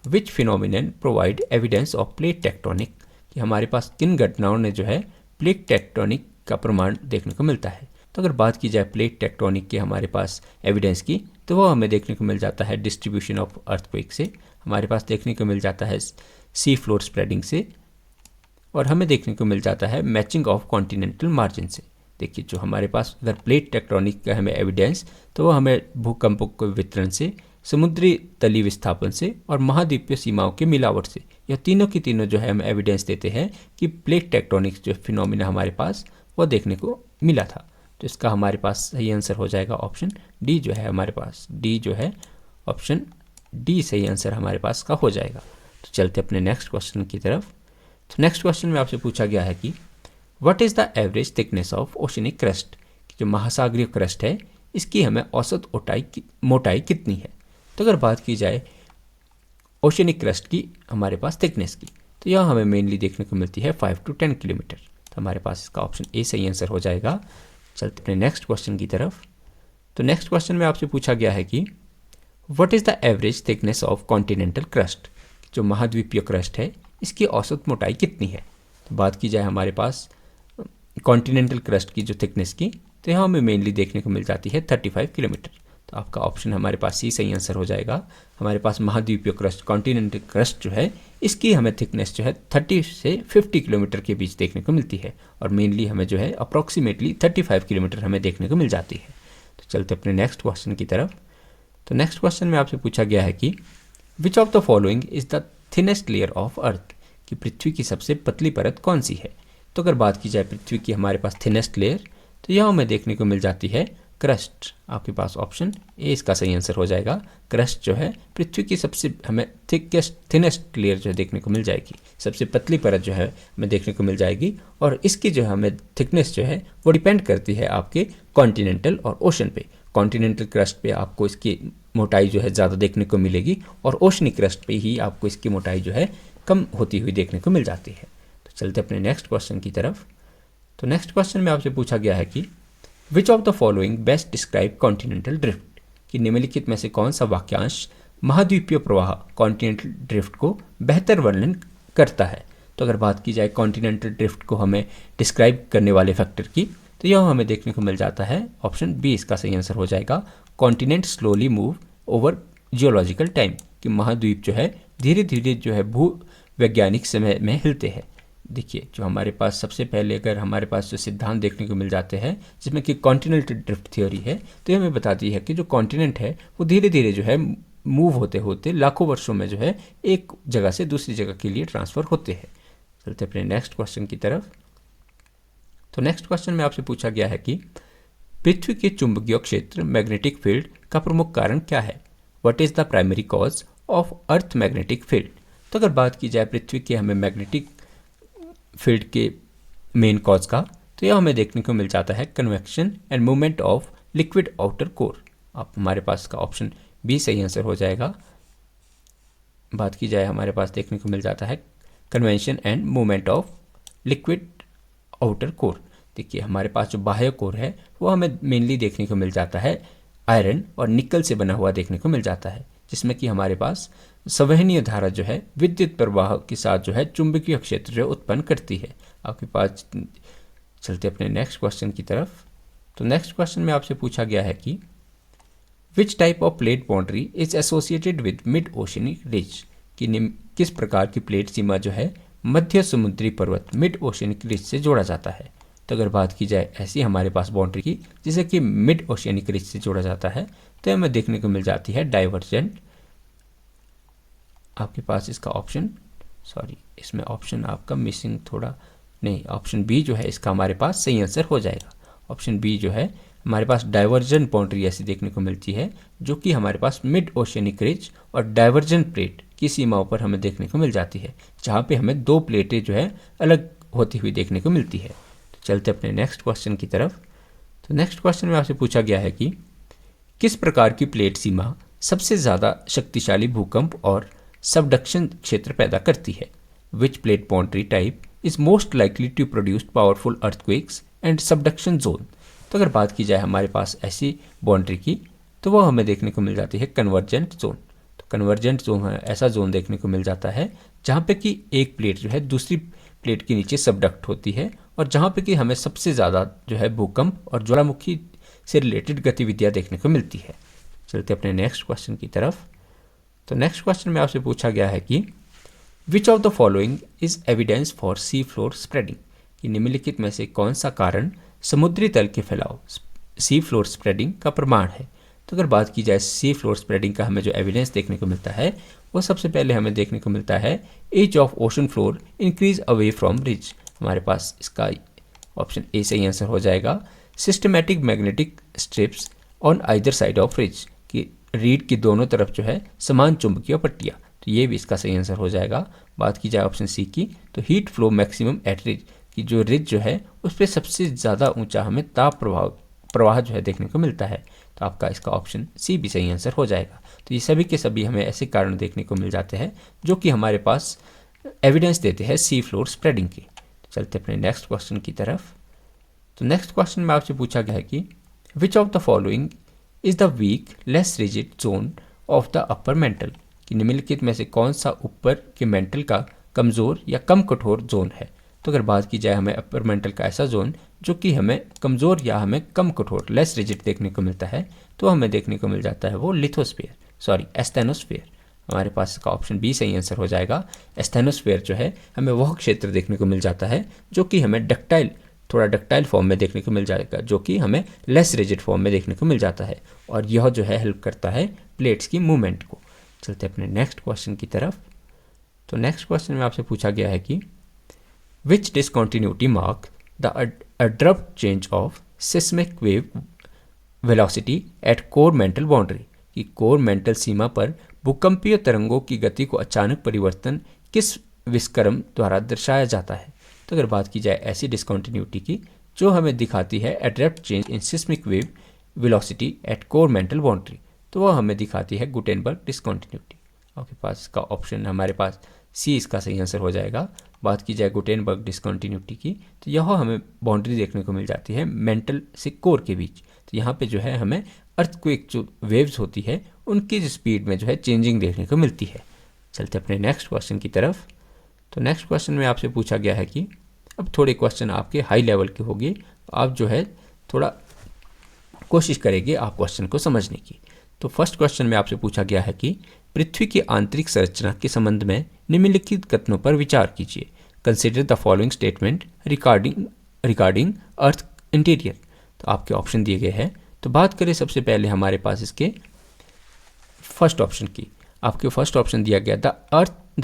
which phenomenon provide evidence of plate tectonic, कि हमारे पास किन घटनाओं ने जो है प्लेट टेक्टोनिक का प्रमाण देखने को मिलता है। तो अगर बात की जाए प्लेट टेक्टोनिक के हमारे पास एविडेंस की, तो वह हमें देखने को मिल जाता है डिस्ट्रीब्यूशन ऑफ अर्थक्वेक से, हमारे पास देखने को मिल जाता है सी फ्लोर स्प्रेडिंग से, और हमें देखने को मिल जाता है मैचिंग ऑफ कॉन्टिनेंटल मार्जिन से। देखिए जो हमारे पास अगर प्लेट टेक्टोनिक का हमें एविडेंस, तो वह हमें भूकंपों के वितरण से, समुद्री तली विस्थापन से और महाद्वीपीय सीमाओं के मिलावट से, यह तीनों की तीनों जो है हमें एविडेंस देते हैं कि प्लेट टेक्टोनिक्स जो फिनोमिना हमारे पास वह देखने को मिला था। तो इसका हमारे पास सही आंसर हो जाएगा ऑप्शन डी जो है हमारे पास, डी जो है ऑप्शन डी सही आंसर हमारे पास का हो जाएगा। तो चलते अपने नेक्स्ट क्वेश्चन की तरफ। तो नेक्स्ट क्वेश्चन में आपसे पूछा गया है कि what is the average thickness of oceanic crust, जो महासागरीय क्रस्ट है इसकी हमें औसत मोटाई कितनी है। तो अगर बात की जाए ओशनिक क्रस्ट की हमारे पास थिकनेस की, तो यह हमें मेनली देखने को मिलती है 5 to 10 किलोमीटर। तो हमारे पास इसका ऑप्शन ए सही आंसर हो जाएगा। चलते अपने नेक्स्ट क्वेश्चन की तरफ। तो नेक्स्ट क्वेश्चन में आपसे पूछा गया है कि what is the average thickness of continental crust, जो महाद्वीपीय क्रस्ट है इसकी औसत मोटाई कितनी है। तो बात की जाए हमारे पास कॉन्टिनेंटल क्रस्ट की जो थिकनेस की, तो यहाँ हमें मेनली देखने को मिल जाती है 35 किलोमीटर। तो आपका ऑप्शन हमारे पास सी सही आंसर हो जाएगा। हमारे पास महाद्वीपीय क्रस्ट कॉन्टिनेंटल क्रस्ट जो है इसकी हमें थिकनेस जो है 30 से 50 किलोमीटर के बीच देखने को मिलती है, और मेनली हमें जो है अप्रॉक्सीमेटली 35 किलोमीटर हमें देखने को मिल जाती है। तो चलते अपने नेक्स्ट क्वेश्चन की तरफ। तो नेक्स्ट क्वेश्चन में आपसे पूछा गया है कि which of the following is the thinnest layer of earth, कि पृथ्वी की सबसे पतली परत कौन सी है। तो अगर बात की जाए पृथ्वी की हमारे पास थिनेस्ट लेयर, तो यहाँ हमें देखने को मिल जाती है क्रस्ट। आपके पास ऑप्शन ए इसका सही आंसर हो जाएगा। क्रस्ट जो है पृथ्वी की सबसे हमें थिनेस्ट लेयर जो है देखने को मिल जाएगी, सबसे पतली परत जो है हमें देखने को मिल जाएगी, और इसकी जो है हमें थिकनेस जो है वो डिपेंड करती है आपके कॉन्टिनेंटल और ओशन पे। कॉन्टिनेंटल क्रस्ट पे आपको इसकी मोटाई जो है ज़्यादा देखने को मिलेगी, और ओशनी क्रस्ट पे ही आपको इसकी मोटाई जो है कम होती हुई देखने को मिल जाती है। तो चलते अपने नेक्स्ट क्वेश्चन की तरफ। तो नेक्स्ट क्वेश्चन में आपसे पूछा गया है कि which of the following best describe continental drift, कि निम्नलिखित में से कौन सा वाक्यांश महाद्वीपीय प्रवाह कॉन्टिनेंटल ड्रिफ्ट को बेहतर वर्णन करता है। तो अगर बात की जाए कॉन्टिनेंटल ड्रिफ्ट को हमें डिस्क्राइब करने वाले फैक्टर की, तो यह हमें देखने को मिल जाता है ऑप्शन बी इसका सही आंसर हो जाएगा। Continent slowly move over geological time, कि महाद्वीप जो है धीरे धीरे जो है भू वैज्ञानिक समय में हिलते हैं। देखिए जो हमारे पास सबसे पहले अगर हमारे पास जो सिद्धांत देखने को मिल जाते हैं जिसमें कि कॉन्टिनेंटल ड्रिफ्ट थ्योरी है, तो ये हमें बताती है कि जो कॉन्टिनेंट है वो धीरे धीरे जो है मूव होते होते लाखों वर्षों में जो है एक जगह से दूसरी जगह के लिए ट्रांसफ़र होते हैं। चलते अपने नेक्स्ट क्वेश्चन की तरफ। तो नेक्स्ट क्वेश्चन में आपसे पूछा गया है कि पृथ्वी के चुंबकीय क्षेत्र मैग्नेटिक फील्ड का प्रमुख कारण क्या है। What is the primary cause of earth magnetic field. तो अगर बात की जाए पृथ्वी के हमें मैग्नेटिक फील्ड के मेन कॉज का, तो यह हमें देखने को मिल जाता है convection and movement of liquid outer core. आप हमारे पास का ऑप्शन बी सही आंसर हो जाएगा। बात की जाए हमारे पास देखने को मिल जाता है convention and movement of liquid outer core. देखिए हमारे पास जो बाह्य कोर है वो हमें मेनली देखने को मिल जाता है आयरन और निकल से बना हुआ देखने को मिल जाता है, जिसमें कि हमारे पास संवहनीय धारा जो है विद्युत प्रवाह के साथ जो है चुंबकीय क्षेत्र जो उत्पन्न करती है। आपके पास चलते अपने नेक्स्ट क्वेश्चन की तरफ। तो नेक्स्ट क्वेश्चन में आपसे पूछा गया है कि which type of plate boundary is associated with mid oceanic ridge, कि किस प्रकार की प्लेट सीमा जो है मध्य समुद्री पर्वत मिड ओशनिक रिज से जोड़ा जाता है। तो अगर बात की जाए ऐसी हमारे पास बाउंड्री की जिसे कि मिड ओशियनिक रिज से जोड़ा जाता है, तो हमें देखने को मिल जाती है डाइवर्जेंट। आपके पास इसका ऑप्शन इसमें ऑप्शन आपका मिसिंग थोड़ा नहीं, ऑप्शन बी जो है इसका हमारे पास सही आंसर हो जाएगा। ऑप्शन बी जो है हमारे पास डाइवर्जेंट बाउंड्री ऐसी देखने को मिलती है जो कि हमारे पास मिड ओशियनिक रिज और डाइवर्जेंट प्लेट की सीमाओं पर हमें देखने को मिल जाती है, जहाँ पे हमें दो प्लेटें जो है अलग होती हुई देखने को मिलती है। तो चलते अपने नेक्स्ट क्वेश्चन की तरफ। तो नेक्स्ट क्वेश्चन में आपसे पूछा गया है कि किस प्रकार की प्लेट सीमा सबसे ज़्यादा शक्तिशाली भूकंप और सबडक्शन क्षेत्र पैदा करती है। Which plate boundary type is most likely to produce powerful earthquakes and subduction zone. तो अगर बात की जाए हमारे पास ऐसी बाउंड्री की, तो वो हमें देखने को मिल जाती है कन्वर्जेंट जोन। तो कन्वर्जेंट जोन है ऐसा जोन देखने को मिल जाता है जहाँ पे कि एक प्लेट जो है दूसरी प्लेट के नीचे सबडक्ट होती है, और जहाँ पे कि हमें सबसे ज़्यादा जो है भूकंप और ज्वालामुखी से रिलेटेड गतिविधियाँ देखने को मिलती है। चलते अपने नेक्स्ट क्वेश्चन की तरफ। तो नेक्स्ट क्वेश्चन में आपसे पूछा गया है कि which of the following is evidence for sea floor spreading, कि निम्नलिखित में से कौन सा कारण समुद्री तल के फैलाव सी फ्लोर स्प्रेडिंग का प्रमाण है। तो अगर बात की जाए सी फ्लोर स्प्रेडिंग का हमें जो एविडेंस देखने को मिलता है, वो सबसे पहले हमें देखने को मिलता है age of ocean floor increase away from ridge. हमारे पास इसका ऑप्शन ए सही आंसर हो जाएगा। Systematic magnetic strips on either side of ridge, कि रीड की दोनों तरफ जो है समान चुंबकीय पट्टियाँ, तो ये भी इसका सही आंसर हो जाएगा। बात की जाए ऑप्शन सी की, तो heat flow maximum at ridge, कि जो रिज जो है उस पर सबसे ज़्यादा ऊंचा हमें ताप प्रवाह जो है देखने को मिलता है। तो आपका इसका ऑप्शन सी भी सही आंसर हो जाएगा। तो ये सभी के सभी हमें ऐसे कारण देखने को मिल जाते हैं जो कि हमारे पास एविडेंस देते हैं सी फ्लोर स्प्रेडिंग की। तो चलते अपने नेक्स्ट क्वेश्चन की तरफ। तो नेक्स्ट क्वेश्चन में आपसे पूछा गया है कि which of the following is the weak less rigid zone of the upper mantle, कि निम्नलिखित में से कौन सा ऊपर के मेंटल का कमज़ोर या कम कठोर जोन है। तो अगर बात की जाए हमें अपर मेंटल का ऐसा जोन जो कि हमें कमज़ोर या हमें कम कठोर लेस रिजिड देखने को मिलता है, तो हमें देखने को मिल जाता है वो एस्थेनोस्फीयर। हमारे पास इसका ऑप्शन बी सही आंसर हो जाएगा। एस्थेनोस्फीयर जो है हमें वह क्षेत्र देखने को मिल जाता है जो कि हमें थोड़ा डक्टाइल फॉर्म में देखने को मिल जाएगा, जो कि हमें लेस रिजिड फॉर्म में देखने को मिल जाता है, और यह जो है हेल्प करता है प्लेट्स की मूवमेंट को। चलते अपने नेक्स्ट क्वेश्चन की तरफ। तो नेक्स्ट क्वेश्चन में आपसे पूछा गया है कि which discontinuity mark the abrupt change of seismic wave velocity at core mantle boundary, कि कोर मेंटल सीमा पर भूकंपीय तरंगों की गति को अचानक परिवर्तन किस विस्कर्म द्वारा दर्शाया जाता है। तो अगर बात की जाए ऐसी डिसकॉन्टिन्यूटी की जो हमें दिखाती है abrupt change in seismic wave velocity at core mantle boundary, तो वह हमें दिखाती है गुटेनबर्ग डिसकॉन्टिन्यूटी। आपके पास इसका ऑप्शन हमारे पास सी इसका सही आंसर हो जाएगा। बात की जाए गुटेनबर्ग डिसकॉन्टिन्यूटी की, तो यह हमें बाउंड्री देखने को मिल जाती है मेंटल से कोर के बीच। तो यहाँ पे जो है हमें अर्थक्वेक जो वेव्स होती है उनकी जो स्पीड में जो है चेंजिंग देखने को मिलती है। चलते अपने नेक्स्ट क्वेश्चन की तरफ। तो नेक्स्ट क्वेश्चन में आपसे पूछा गया है कि अब थोड़े क्वेश्चन आपके हाई लेवल के होंगे, आप जो है थोड़ा कोशिश करेंगे आप क्वेश्चन को समझने की। तो फर्स्ट क्वेश्चन में आपसे पूछा गया है कि पृथ्वी की आंतरिक संरचना के संबंध में निम्नलिखित कथनों पर विचार कीजिए। Consider the following statement regarding earth interior. तो आपके ऑप्शन दिए गए हैं। तो बात करें सबसे पहले हमारे पास इसके फर्स्ट ऑप्शन की। आपके फर्स्ट ऑप्शन दिया गया the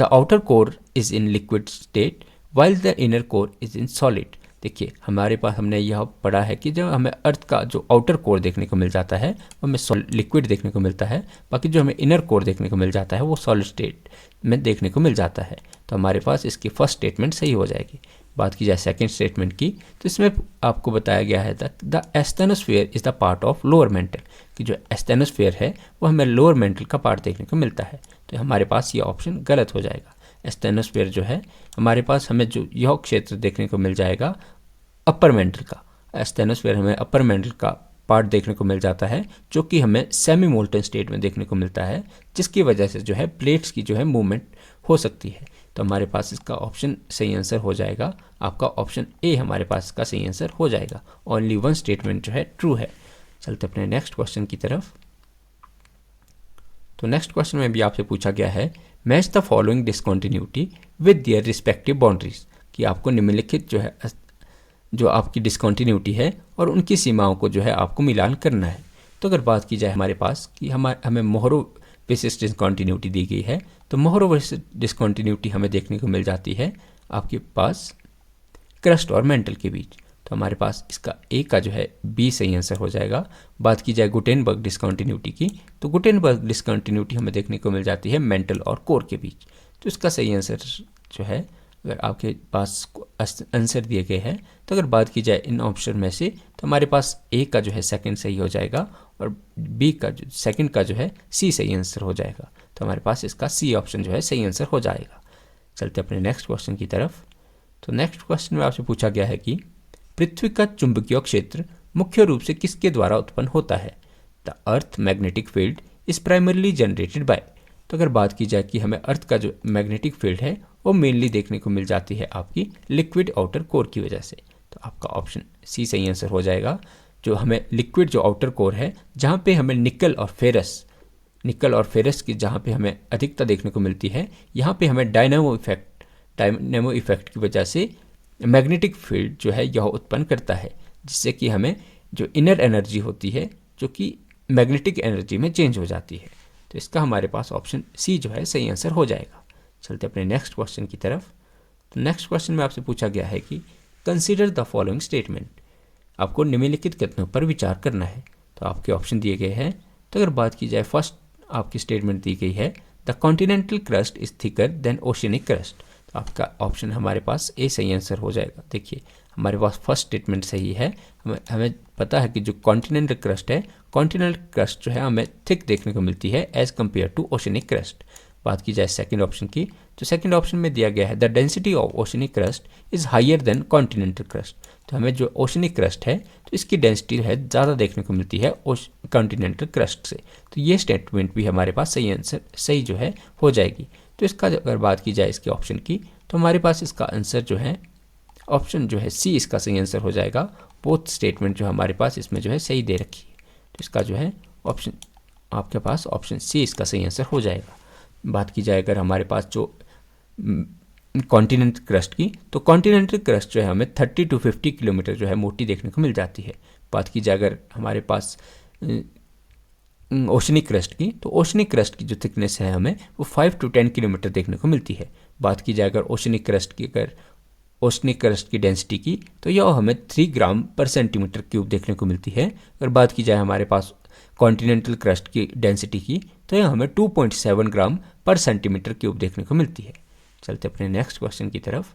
outer core is in liquid state while the inner core is in solid. देखिए हमारे पास हमने यह पढ़ा है कि जब हमें अर्थ का जो आउटर कोर देखने को मिल जाता है वो हमें लिक्विड देखने को मिलता है, बाकी जो हमें इनर कोर देखने को मिल जाता है वो सॉलिड स्टेट में देखने को मिल जाता है। तो हमारे पास इसकी फर्स्ट स्टेटमेंट सही हो जाएगी। बात की जाए सेकंड स्टेटमेंट की, तो इसमें आपको बताया गया है the asthenosphere is the part of lower mental, कि जो एस्थेनोस्फीयर है वो हमें लोअर मेंटल का पार्ट देखने को मिलता है। तो हमारे पास ये ऑप्शन गलत हो जाएगा। एस्थेनोस्फीयर जो है हमारे पास हमें जो यह क्षेत्र देखने को मिल जाएगा अपर मेंटल का। एस्थेनोस्फीयर हमें अपर मेंटल का पार्ट देखने को मिल जाता है जो कि हमें सेमी मोल्टन स्टेट में देखने को मिलता है, जिसकी वजह से जो है प्लेट्स की जो है मूवमेंट हो सकती है। तो हमारे पास इसका ऑप्शन सही आंसर हो जाएगा। आपका ऑप्शन ए हमारे पास इसका सही आंसर हो जाएगा। ओनली वन स्टेटमेंट जो है ट्रू है। चलते अपने नेक्स्ट क्वेश्चन की तरफ। तो नेक्स्ट क्वेश्चन में भी आपसे पूछा गया है match the following discontinuity with their respective boundaries, कि आपको निम्नलिखित जो है जो आपकी डिसकॉन्टिन्यूटी है और उनकी सीमाओं को जो है आपको मिलान करना है। तो अगर बात की जाए हमारे पास कि हमें मोहरो बेसिस डिसकॉन्टिन्यूटी दी गई है, तो मोहरो बेसिस डिसकॉन्टिन्यूटी हमें देखने को मिल जाती है आपके पास क्रस्ट और मेंटल के बीच। तो हमारे पास इसका ए का जो है बी सही आंसर हो जाएगा। बात की जाए गुटेनबर्ग डिसकॉन्टिन्यूटी की, तो गुटेनबर्ग डिसकॉन्टिन्यूटी हमें देखने को मिल जाती है मेंटल और कोर के बीच। तो इसका सही आंसर जो है, अगर आपके पास आंसर दिए गए हैं, तो अगर बात की जाए इन ऑप्शन में से, तो हमारे पास ए का जो है सेकंड सही हो जाएगा और बी का जो सेकंड का जो है सी सही आंसर हो जाएगा। तो हमारे पास इसका सी ऑप्शन जो है सही आंसर हो जाएगा। चलते अपने नेक्स्ट क्वेश्चन की तरफ। तो नेक्स्ट क्वेश्चन में आपसे पूछा गया है कि पृथ्वी का चुंबकीय क्षेत्र मुख्य रूप से किसके द्वारा उत्पन्न होता है। The earth magnetic field is primarily generated by. तो अगर बात की जाए कि हमें अर्थ का जो मैग्नेटिक फील्ड है वो मेनली देखने को मिल जाती है आपकी लिक्विड आउटर कोर की वजह से। तो आपका ऑप्शन सी सही आंसर हो जाएगा। जो हमें लिक्विड जो आउटर कोर है जहाँ पे हमें निकल और फेरस की जहाँ पे हमें अधिकता देखने को मिलती है, यहाँ पे हमें डायनेमो इफेक्ट की वजह से मैग्नेटिक फील्ड जो है यह उत्पन्न करता है, जिससे कि हमें जो इनर एनर्जी होती है जो कि मैग्नेटिक एनर्जी में चेंज हो जाती है। तो इसका हमारे पास ऑप्शन सी जो है सही आंसर हो जाएगा। चलते अपने नेक्स्ट क्वेश्चन की तरफ। तो नेक्स्ट क्वेश्चन में आपसे पूछा गया है कि कंसीडर द फॉलोइंग स्टेटमेंट। आपको निम्नलिखित कथनों पर विचार करना है। तो आपके ऑप्शन दिए गए हैं। तो अगर बात की जाए फर्स्ट आपकी स्टेटमेंट दी गई है the continental crust is thicker than oceanic crust. तो आपका ऑप्शन हमारे पास ए सही आंसर हो जाएगा। देखिए हमारे पास फर्स्ट स्टेटमेंट सही है। हमें पता है कि जो कॉन्टिनेंटल क्रस्ट जो है हमें थिक देखने को मिलती है as compare to oceanic crust. बात की जाए सेकंड ऑप्शन की, तो सेकंड ऑप्शन में दिया गया है the density of oceanic crust is higher than continental crust. तो हमें जो ओशियनिक क्रस्ट है तो इसकी डेंसिटी है ज़्यादा देखने को मिलती है कॉन्टिनेंटल क्रस्ट से। तो ये स्टेटमेंट भी हमारे पास सही आंसर सही जो है हो जाएगी। तो इसका अगर बात की जाए इसके ऑप्शन की, तो हमारे पास इसका आंसर जो है ऑप्शन जो है सी इसका सही आंसर हो जाएगा। बोथ स्टेटमेंट जो हमारे पास इसमें जो है सही दे रखी है, तो इसका जो है ऑप्शन आपके पास ऑप्शन सी इसका सही आंसर हो जाएगा। बात की जाए अगर हमारे पास जो कॉन्टिनेंटल क्रस्ट की, तो कॉन्टिनेंटल क्रस्ट जो है हमें 30 to 50 किलोमीटर जो है मोटी देखने को मिल जाती है। बात की जाए अगर हमारे पास ओशनिक क्रस्ट की, तो ओशनिक क्रस्ट की जो थिकनेस है हमें वो 5 to 10 किलोमीटर देखने को मिलती है। बात की जाए अगर ओशनिक क्रस्ट की डेंसिटी की, तो यह हमें 3 ग्राम पर सेंटीमीटर क्यूब देखने को मिलती है। अगर बात की जाए हमारे पास कॉन्टिनेंटल क्रस्ट की डेंसिटी की, तो यह हमें 2.7 ग्राम पर सेंटीमीटर क्यूब देखने को मिलती है। चलते अपने नेक्स्ट क्वेश्चन की तरफ।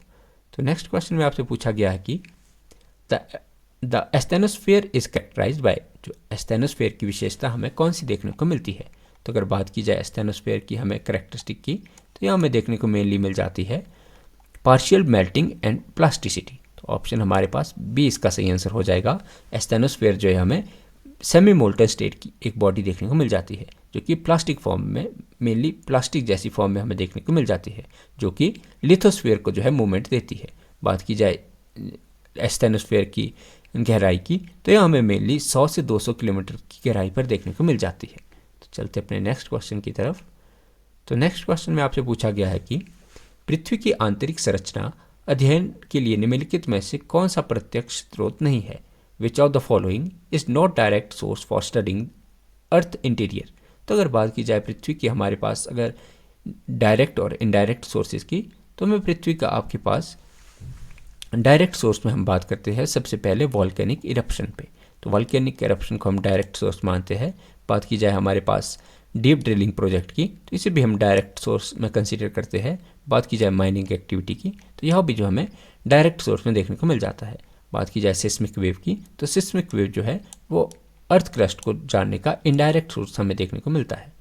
तो नेक्स्ट क्वेश्चन में आपसे पूछा गया है कि the asthenosphere is characterised by, जो एस्थेनोस्फीयर की विशेषता हमें कौन सी देखने को मिलती है। तो अगर बात की जाए एस्थेनोस्फीयर की हमें कैरेक्टरिस्टिक की, तो यह हमें देखने को मेनली मिल जाती है पार्शियल मेल्टिंग एंड प्लास्टिसिटी। तो ऑप्शन हमारे पास बी इसका सही आंसर हो जाएगा। एस्थेनोस्फीयर जो है हमें सेमी मोल्टन स्टेट की एक बॉडी देखने को मिल जाती है, जो कि प्लास्टिक फॉर्म में, मेनली प्लास्टिक जैसी फॉर्म में हमें देखने को मिल जाती है, जो कि लिथोस्फीयर को जो है मूवमेंट देती है। बात की जाए एस्थेनोस्फीयर की गहराई की, तो यह हमें मेनली 100 से 200 किलोमीटर की गहराई पर देखने को मिल जाती है। तो चलते अपने नेक्स्ट क्वेश्चन की तरफ। तो नेक्स्ट क्वेश्चन में आपसे पूछा गया है कि पृथ्वी की आंतरिक संरचना अध्ययन के लिए निम्नलिखित में से कौन सा प्रत्यक्ष स्रोत नहीं है। विच of the following is not direct source for studying earth interior. तो अगर बात की जाए पृथ्वी की हमारे पास अगर डायरेक्ट और इनडायरेक्ट सोर्सेज की, तो हमें पृथ्वी का आपके पास डायरेक्ट सोर्स में हम बात करते हैं सबसे पहले वॉल्केनिक इरप्शन पे। तो वॉल्केनिक इरप्शन को हम डायरेक्ट सोर्स मानते हैं। बात की जाए हमारे पास डीप ड्रिलिंग प्रोजेक्ट की, तो इसे भी हम डायरेक्ट सोर्स में कंसीडर करते हैं। बात की जाए माइनिंग एक्टिविटी की, तो यह भी जो हमें डायरेक्ट सोर्स में देखने को मिल जाता है। बात की जाए सिस्मिक वेव की, तो सिस्मिक वेव जो है वो अर्थ क्रस्ट को जानने का इनडायरेक्ट सोर्स हमें देखने को मिलता है।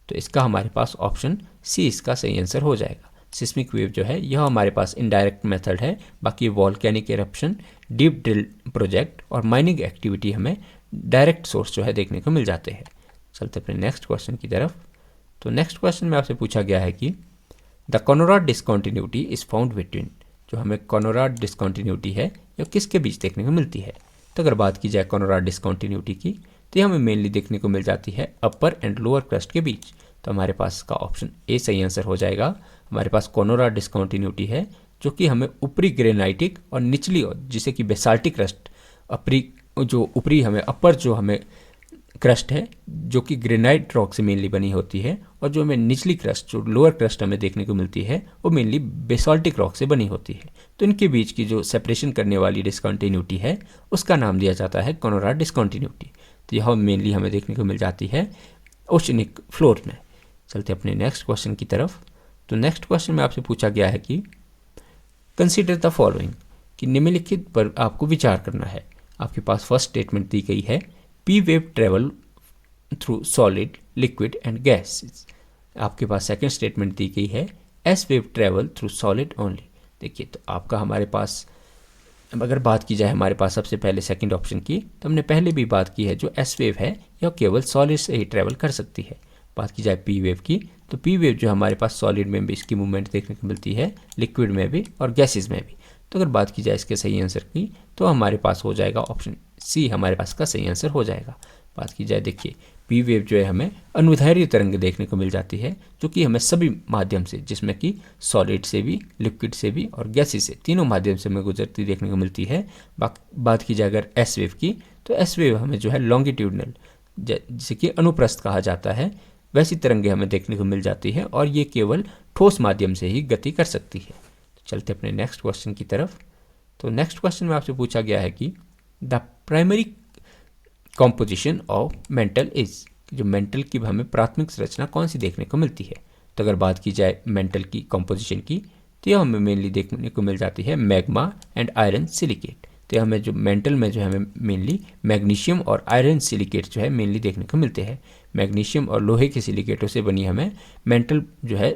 तो इसका हमारे पास ऑप्शन सी इसका सही आंसर हो जाएगा। सिस्मिक वेव जो है यह हमारे पास इनडायरेक्ट मेथड है, बाकी volcanic eruption, deep drill project और माइनिंग एक्टिविटी हमें डायरेक्ट सोर्स जो है देखने को मिल जाते हैं। चलते अपने नेक्स्ट क्वेश्चन की तरफ। तो नेक्स्ट क्वेश्चन में आपसे पूछा गया है कि the Conrad discontinuity is found between, जो हमें कॉनोराड डिस्कॉन्टिन्यूटी है यह किसके बीच देखने को मिलती है। तो अगर बात की जाए कॉनोराड डिस्कॉन्टिन्यूटी की, तो यह हमें मेनली देखने को मिल जाती है अपर एंड लोअर क्रस्ट के बीच। तो हमारे पास इसका ऑप्शन ए सही आंसर हो जाएगा। हमारे पास कॉनोराड डिस्कॉन्टिन्यूटी है जो कि हमें ऊपरी ग्रेनाइटिक और निचली और जिसे कि बेसाल्टिक क्रस्ट, ऊपरी हमें अपर जो हमें क्रस्ट है जो कि ग्रेनाइट रॉक से मेनली बनी होती है, और जो हमें निचली क्रस्ट जो लोअर क्रस्ट हमें देखने को मिलती है वो मेनली बेसाल्टिक रॉक से बनी होती है। तो इनके बीच की जो सेपरेशन करने वाली डिस्कॉन्टिन्यूटी है उसका नाम दिया जाता है कॉनोराड डिस्कॉन्टिन्यूटी। तो यह मेनली हमें देखने को मिल जाती है ओशनिक फ्लोर में। चलते अपने नेक्स्ट क्वेश्चन की तरफ। तो नेक्स्ट क्वेश्चन में आपसे पूछा गया है कि कंसीडर द फॉलोइंग, कि निम्नलिखित पर आपको विचार करना है। आपके पास फर्स्ट स्टेटमेंट दी गई है P wave travel through solid, liquid and gas. आपके पास सेकंड स्टेटमेंट दी गई है S wave travel through solid only. देखिए तो आपका हमारे पास अगर बात की जाए हमारे पास सबसे पहले सेकंड ऑप्शन की, तो हमने पहले भी बात की है जो एस वेव है यह केवल सॉलिड से ही ट्रेवल कर सकती है। बात की जाए पी वेव की, तो पी वेव जो हमारे पास सॉलिड में भी इसकी मूवमेंट देखने को मिलती है, लिक्विड में भी और गैसेज में भी। तो अगर बात की जाए इसके सही आंसर की, तो हमारे पास हो जाएगा ऑप्शन सी हमारे पास का सही आंसर हो जाएगा। बात की जाए देखिए पी वेव जो है हमें अनुदैर्घ्य तरंग देखने को मिल जाती है, जो कि हमें सभी माध्यम से, जिसमें कि सॉलिड से भी, लिक्विड से भी और गैसेज से, तीनों माध्यम से हमें गुजरती देखने को मिलती है। बात की जाए अगर एस वेव की, तो एस वेव हमें जो है लॉन्गिट्यूडनल, जिसे कि अनुप्रस्थ कहा जाता है, वैसी तरंगे हमें देखने को मिल जाती है और ये केवल ठोस माध्यम से ही गति कर सकती है। तो चलते अपने नेक्स्ट क्वेश्चन की तरफ। तो नेक्स्ट क्वेश्चन में आपसे पूछा गया है कि the primary composition of mental is, जो मेंटल की हमें प्राथमिक संरचना कौन सी देखने को मिलती है। तो अगर बात की जाए मेंटल की कॉम्पोजिशन की, तो यह हमें मेनली देखने को मिल जाती है मैग्मा एंड आयरन सिलिकेट। तो हमें जो मेंटल में जो है हमें मेनली मैग्नीशियम और आयरन सिलिकेट जो है मेनली देखने को मिलते हैं। मैग्नीशियम और लोहे के सिलिकेटों से बनी हमें मेंटल जो है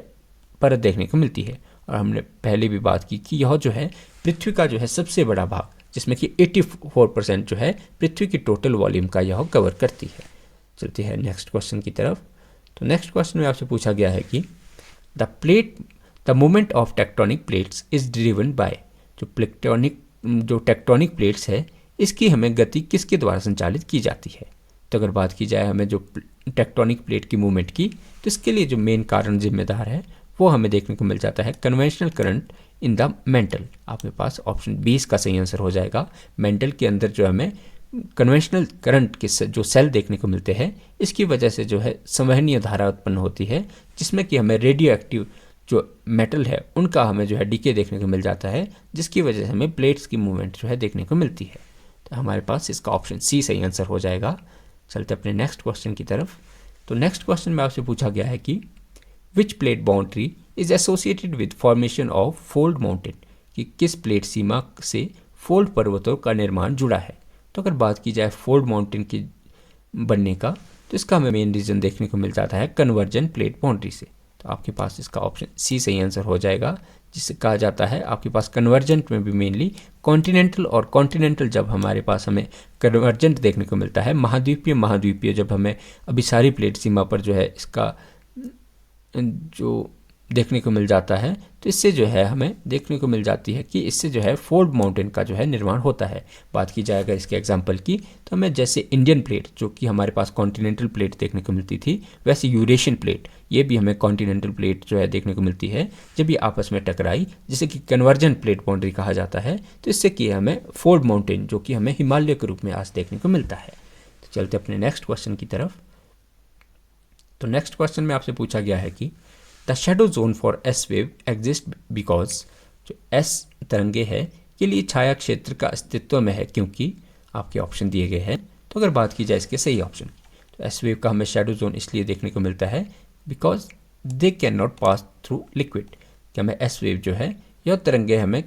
परत देखने को मिलती है। और हमने पहले भी बात की कि यह जो है पृथ्वी का जो है सबसे बड़ा भाग, जिसमें कि 84% जो है पृथ्वी की टोटल वॉल्यूम का यह कवर करती है। चलते हैं नेक्स्ट क्वेश्चन की तरफ। तो नेक्स्ट क्वेश्चन में आपसे पूछा गया है कि the plate the movement of tectonic plates is driven by, जो टेक्टोनिक प्लेट्स है इसकी हमें गति किसके द्वारा संचालित की जाती है। तो अगर बात की जाए हमें जो टेक्टोनिक प्लेट की मूवमेंट की, तो इसके लिए जो मेन कारण जिम्मेदार है वो हमें देखने को मिल जाता है conventional current in the mental. आपके पास ऑप्शन 20 का सही आंसर हो जाएगा। मेंटल के अंदर जो हमें कन्वेंशनल करंट के जो सेल देखने को मिलते हैं, इसकी वजह से जो है संवहनीय धारा उत्पन्न होती है, जिसमें कि हमें रेडियो एक्टिव जो मेटल है उनका हमें जो है डीके देखने को मिल जाता है, जिसकी वजह से हमें प्लेट्स की मूवमेंट जो है देखने को मिलती है। तो हमारे पास इसका ऑप्शन सी सही आंसर हो जाएगा। चलते अपने नेक्स्ट क्वेश्चन की तरफ। तो नेक्स्ट क्वेश्चन में आपसे पूछा गया है कि which plate boundary is associated with formation of fold mountain, कि किस प्लेट सीमा से फोल्ड पर्वतों का निर्माण जुड़ा है। तो अगर बात की जाए फोल्ड माउंटेन की बनने का, तो इसका हमें मेन रीजन देखने को मिल जाता है कन्वर्जन प्लेट बाउंड्री से। तो आपके पास इसका ऑप्शन सी सही आंसर हो जाएगा, जिसे कहा जाता है आपके पास कन्वर्जेंट में भी मेनली कॉन्टिनेंटल और कॉन्टिनेंटल, जब हमारे पास हमें कन्वर्जेंट देखने को मिलता है, महाद्वीपीय जब हमें अभी सारी प्लेट सीमा पर जो है इसका जो देखने को मिल जाता है, तो इससे जो है हमें देखने को मिल जाती है कि इससे जो है फोल्ड माउंटेन का जो है निर्माण होता है। बात की जाएगा इसके एग्जांपल की, तो हमें जैसे इंडियन प्लेट जो कि हमारे पास कॉन्टिनेंटल प्लेट देखने को मिलती थी, वैसे यूरेशियन प्लेट ये भी हमें कॉन्टिनेंटल प्लेट जो है देखने को मिलती है। जब ये आपस में टकराई, जिसे कि कन्वर्जेंट प्लेट बाउंड्री कहा जाता है, तो इससे कि हमें फोल्ड माउंटेन जो कि हमें हिमालय के रूप में आज देखने को मिलता है। तो चलते अपने नेक्स्ट क्वेश्चन की तरफ। तो नेक्स्ट क्वेश्चन में आपसे पूछा गया है कि the shadow zone for S wave exist because, जो एस तरंगे है के लिए छाया क्षेत्र का अस्तित्व में है क्योंकि आपके ऑप्शन दिए गए हैं। तो अगर बात की जाए इसके सही ऑप्शन, तो एस वेव का हमें शेडो जोन इसलिए देखने को मिलता है because they can not pass through liquid, कि हमें एस वेव जो है यह तरंगे हमें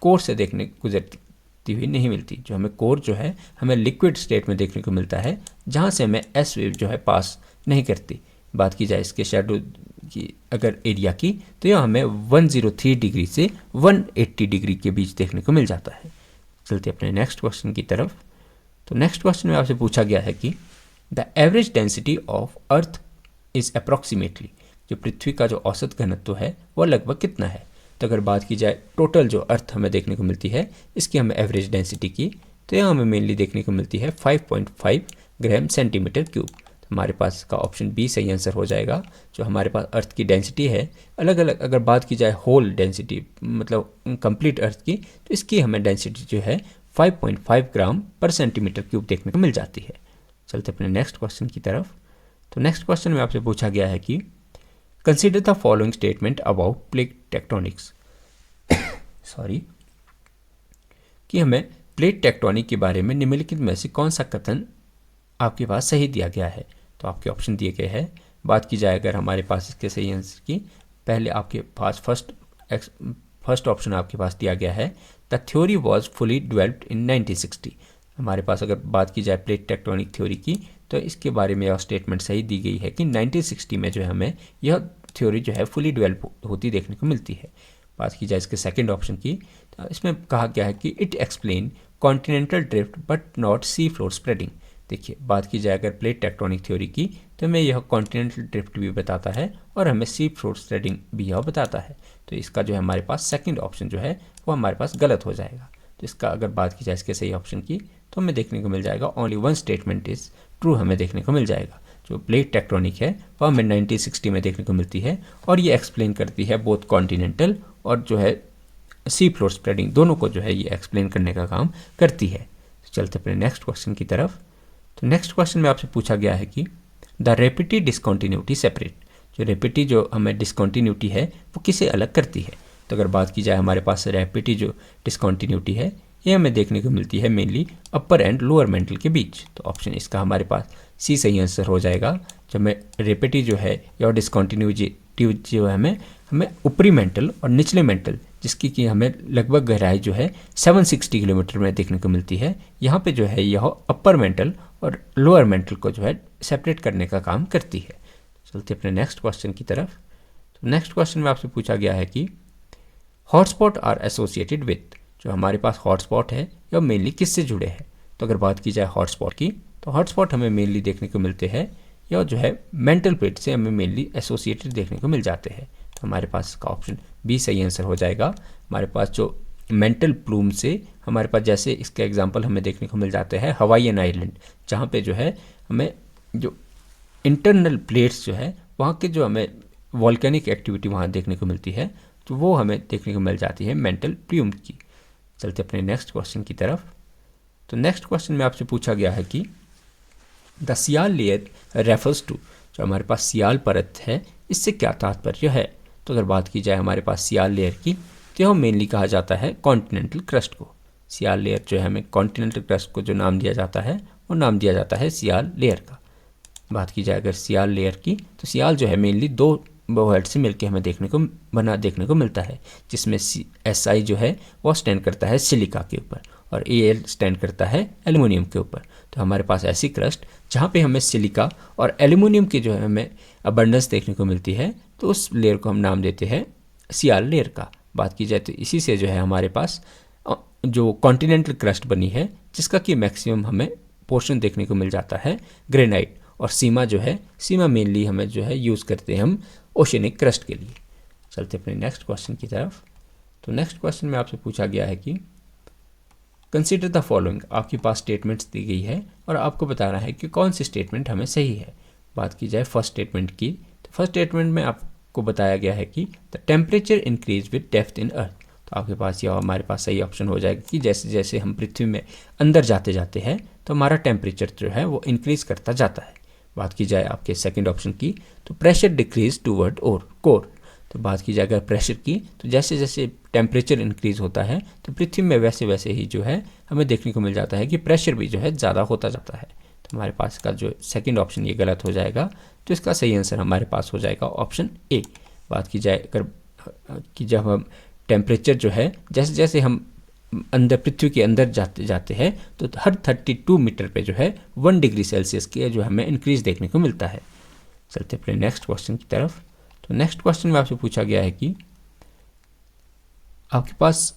कोर से देखने गुजरती हुई नहीं मिलती। जो हमें कोर जो है हमें लिक्विड स्टेट में देखने को मिलता है, जहाँ से हमें एस वेव जो है पास नहीं करती। बात की जाए इसके शेडो की अगर एरिया की, तो यह हमें 103 डिग्री से 180 डिग्री के बीच देखने को मिल जाता है। चलते अपने नेक्स्ट क्वेश्चन की तरफ। तो नेक्स्ट क्वेश्चन में आपसे पूछा गया है कि the average density of earth is approximately, जो पृथ्वी का जो औसत घनत्व है वह लगभग कितना है। तो अगर बात की जाए टोटल जो अर्थ हमें देखने को मिलती है, इसकी हमें एवरेज डेंसिटी की, तो यह हमें मेनली देखने को मिलती है 5.5 ग्राम सेंटीमीटर क्यूब। हमारे पास इसका ऑप्शन बी सही आंसर हो जाएगा। जो हमारे पास अर्थ की डेंसिटी है अलग अलग, अगर बात की जाए होल डेंसिटी मतलब कंप्लीट अर्थ की, तो इसकी हमें डेंसिटी जो है 5.5 ग्राम पर सेंटीमीटर क्यूब देखने को मिल जाती है। चलते अपने नेक्स्ट क्वेश्चन की तरफ। तो नेक्स्ट क्वेश्चन में आपसे पूछा गया है कि consider the following statement about plate tectonics sorry, कि हमें प्लेट टेक्टोनिक के बारे में निम्नलिखित में से कौन सा कथन आपके पास सही दिया गया है। तो आपके ऑप्शन दिए गए हैं। बात की जाए अगर हमारे पास इसके सही आंसर की, पहले आपके पास फर्स्ट ऑप्शन आपके पास दिया गया है the theory was fully developed in 1960। हमारे पास अगर बात की जाए प्लेट टेक्टोनिक थ्योरी की, तो इसके बारे में यह स्टेटमेंट सही दी गई है कि 1960 में जो है हमें यह थ्योरी जो है फुली डेवलप होती देखने को मिलती है। बात की जाए इसके सेकंड ऑप्शन की, तो इसमें कहा गया है कि it explain continental drift but not sea floor spreading. देखिए बात की जाए अगर प्लेट टेक्टोनिक थ्योरी की, तो हमें यह कॉन्टिनेंटल ड्रिफ्ट भी बताता है और हमें सी फ्लोर स्प्रेडिंग भी यह बताता है। तो इसका जो है हमारे पास सेकंड ऑप्शन जो है वो हमारे पास गलत हो जाएगा। तो इसका अगर बात की जाए इसके सही ऑप्शन की, तो हमें देखने को मिल जाएगा only one statement is true हमें देखने को मिल जाएगा। जो प्लेट टेक्टोनिक है वह हमें 1960 में देखने को मिलती है और ये एक्सप्लेन करती है बोथ कॉन्टिनेंटल और जो है सी फ्लोर स्प्रेडिंग, दोनों को जो है ये एक्सप्लेन करने का काम करती है। तो चलते अपने नेक्स्ट क्वेश्चन की तरफ। तो नेक्स्ट क्वेश्चन में आपसे पूछा गया है कि द रेपिटी डिस्कॉन्टिन्यूटी सेपरेट, जो रेपिटी जो हमें डिस्कॉन्टिन्यूटी है वो किसे अलग करती है। तो अगर बात की जाए हमारे पास रेपिटी जो डिस्कॉन्टिन्यूटी है ये हमें देखने को मिलती है mainly upper and lower mental के बीच। तो ऑप्शन इसका हमारे पास सी सही आंसर हो जाएगा। जब हमें रेपिटी जो है या डिस्कॉन्टिन्यूटी जो है हमें ऊपरी मेंटल और निचले मेंटल, जिसकी कि हमें लगभग गहराई जो है 760 किलोमीटर में देखने को मिलती है, यहाँ पे जो है यह अपर मेंटल और लोअर मेंटल को जो है सेपरेट करने का काम करती है। चलते अपने नेक्स्ट क्वेश्चन की तरफ। तो नेक्स्ट क्वेश्चन में आपसे पूछा गया है कि हॉटस्पॉट आर एसोसिएटेड विथ, जो हमारे पास हॉटस्पॉट है यह मेनली किससे जुड़े हैं। तो अगर बात की जाए हॉटस्पॉट की, तो हॉटस्पॉट हमें मेनली देखने को मिलते हैं या जो है मेंटल प्लेट से हमें मेनली एसोसिएटेड देखने को मिल जाते हैं। तो हमारे पास इसका ऑप्शन बी सही आंसर हो जाएगा। हमारे पास जो मेंटल प्लूम से हमारे पास जैसे इसके एग्जांपल हमें देखने को मिल जाते हैं हवाईयन आइलैंड, जहाँ पे जो है हमें जो इंटरनल प्लेट्स जो है वहाँ के जो हमें वॉल्केनिक एक्टिविटी वहाँ देखने को मिलती है, तो वो हमें देखने को मिल जाती है मेंटल प्लूम की। चलते अपने नेक्स्ट क्वेश्चन की तरफ। तो नेक्स्ट क्वेश्चन में आपसे पूछा गया है कि the sial layer refers to, जो हमारे पास सियाल परत है इससे क्या तात्पर्य है। तो अगर बात की जाए हमारे पास सियाल लेयर की, तो यह मेनली कहा जाता है कॉन्टिनेंटल क्रस्ट को। सियाल लेयर जो है हमें कॉन्टिनेंटल क्रस्ट को जो नाम दिया जाता है वो नाम दिया जाता है सियाल लेयर का। बात की जाए अगर सियाल लेयर की, तो सियाल जो है मेनली दो बोहेड से मिलकर हमें देखने को मिलता है, जिसमें SI जो है वो स्टैंड करता है सिलिका के ऊपर और AL स्टैंड करता है एल्युमिनियम के ऊपर। तो हमारे पास ऐसी क्रस्ट जहाँ पे हमें सिलिका और एल्युमिनियम की जो है हमें अबंडेंस देखने को मिलती है, तो उस लेयर को हम नाम देते हैं सियाल लेयर का। बात की जाए तो इसी से जो है हमारे पास जो कॉन्टिनेंटल क्रस्ट बनी है, जिसका कि मैक्सिमम हमें पोर्शन देखने को मिल जाता है ग्रेनाइट, और सीमा जो है सीमा मेनली हमें जो है यूज़ करते हैं हम ओशनिक क्रस्ट के लिए। चलते अपने नेक्स्ट क्वेश्चन की तरफ। तो नेक्स्ट क्वेश्चन में आपसे पूछा गया है कि कंसीडर द फॉलोइंग, आपके पास स्टेटमेंट्स दी गई है और आपको बताना है कि कौन सी स्टेटमेंट हमें सही है। बात की जाए फर्स्ट स्टेटमेंट की, तो फर्स्ट स्टेटमेंट में आपको बताया गया है कि the temperature increase with depth in earth. तो आपके पास यह हमारे पास सही ऑप्शन हो जाएगा कि जैसे जैसे हम पृथ्वी में अंदर जाते जाते हैं तो हमारा टेम्परेचर जो है वो इंक्रीज करता जाता है। बात की जाए आपके सेकंड ऑप्शन की, तो प्रेशर डिक्रीज टूवर्ड और कोर। तो बात की जाए अगर प्रेशर की, तो जैसे जैसे टेम्परेचर इंक्रीज होता है तो पृथ्वी में वैसे वैसे ही जो है हमें देखने को मिल जाता है कि प्रेशर भी जो है ज़्यादा होता जाता है। तो हमारे पास इसका जो सेकंड ऑप्शन ये गलत हो जाएगा, तो इसका सही आंसर हमारे पास हो जाएगा ऑप्शन ए। बात की जाए अगर कि जब हम टेम्परेचर जो है जैसे जैसे हम अंदर पृथ्वी के अंदर जाते जाते हैं तो हर 32 मीटर पे जो है 1 डिग्री सेल्सियस के जो हमें इंक्रीज देखने को मिलता है। चलते अपने नेक्स्ट क्वेश्चन की तरफ। तो नेक्स्ट क्वेश्चन में आपसे पूछा गया है कि आपके पास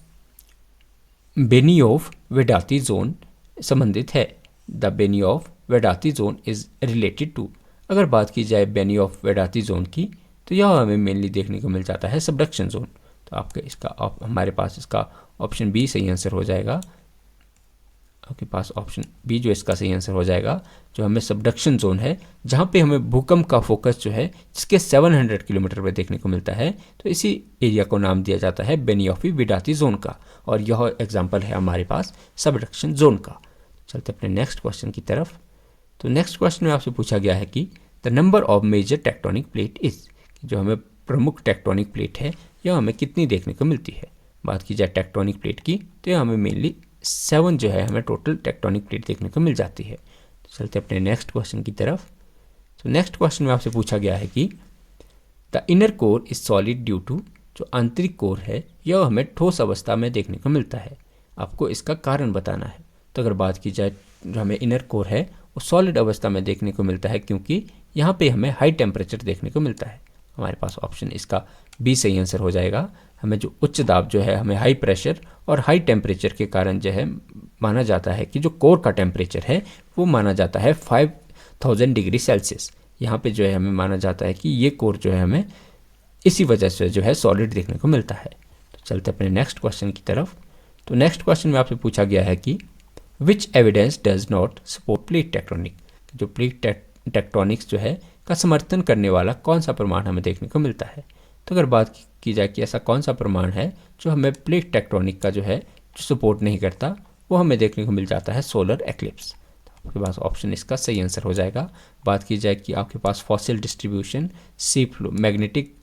बेनियोव वेडाती जोन संबंधित है। The Benioff Wadati zone is related to. अगर बात की जाए बेनियोव वेडाती जोन की, तो यह हमें मेनली देखने को मिल जाता है सबडक्शन जोन। तो आपके इसका हमारे पास इसका ऑप्शन बी सही आंसर हो जाएगा। आपके पास ऑप्शन बी जो इसका सही आंसर हो जाएगा, जो हमें सबडक्शन जोन है जहाँ पे हमें भूकंप का फोकस जो है जिसके 700 किलोमीटर पे देखने को मिलता है, तो इसी एरिया को नाम दिया जाता है बेनियोफी वेडाती जोन का, और यह एग्जाम्पल है हमारे पास सबडक्शन जोन का। चलते अपने नेक्स्ट क्वेश्चन की तरफ। तो नेक्स्ट क्वेश्चन में आपसे पूछा गया है कि the number of major tectonic plate is, जो हमें प्रमुख टेक्टोनिक प्लेट है यह हमें कितनी देखने को मिलती है। बात की जाए टेक्टोनिक प्लेट की, तो यह हमें मेनली 7 जो है हमें टोटल टेक्टोनिक प्लेट देखने को मिल जाती है। तो चलते अपने नेक्स्ट क्वेश्चन की तरफ। तो नेक्स्ट क्वेश्चन में आपसे पूछा गया है कि the inner core is solid due to, जो आंतरिक कोर है यह हमें ठोस अवस्था में देखने को मिलता है, आपको इसका कारण बताना है। तो अगर बात की जाए जो हमें इनर कोर है वो सॉलिड अवस्था में देखने को मिलता है, क्योंकि यहाँ पे हमें हाई टेम्परेचर देखने को मिलता है। हमारे पास ऑप्शन इसका बी सही आंसर हो जाएगा। हमें जो उच्च दाब जो है हमें हाई प्रेशर और हाई टेम्परेचर के कारण जो है माना जाता है कि जो कोर का टेम्परेचर है वो माना जाता है 5000 डिग्री सेल्सियस। यहाँ पे जो है हमें माना जाता है कि ये कोर जो है हमें इसी वजह से जो है सॉलिड देखने को मिलता है। तो चलते अपने नेक्स्ट क्वेश्चन की तरफ। तो नेक्स्ट क्वेश्चन में आपसे पूछा गया है कि which evidence does not support plate tectonic, जो प्लेट टेक्टोनिक्स जो है का समर्थन करने वाला कौन सा प्रमाण हमें देखने को मिलता है। तो अगर बात की जाए कि ऐसा कौन सा प्रमाण है जो हमें प्लेट टेक्टोनिक का जो है जो सपोर्ट नहीं करता, वो हमें देखने को मिल जाता है सोलर एक्लिप्स। तो आपके पास ऑप्शन इसका सही आंसर हो जाएगा। बात की जाए कि आपके पास fossil distribution, sea floor, magnetic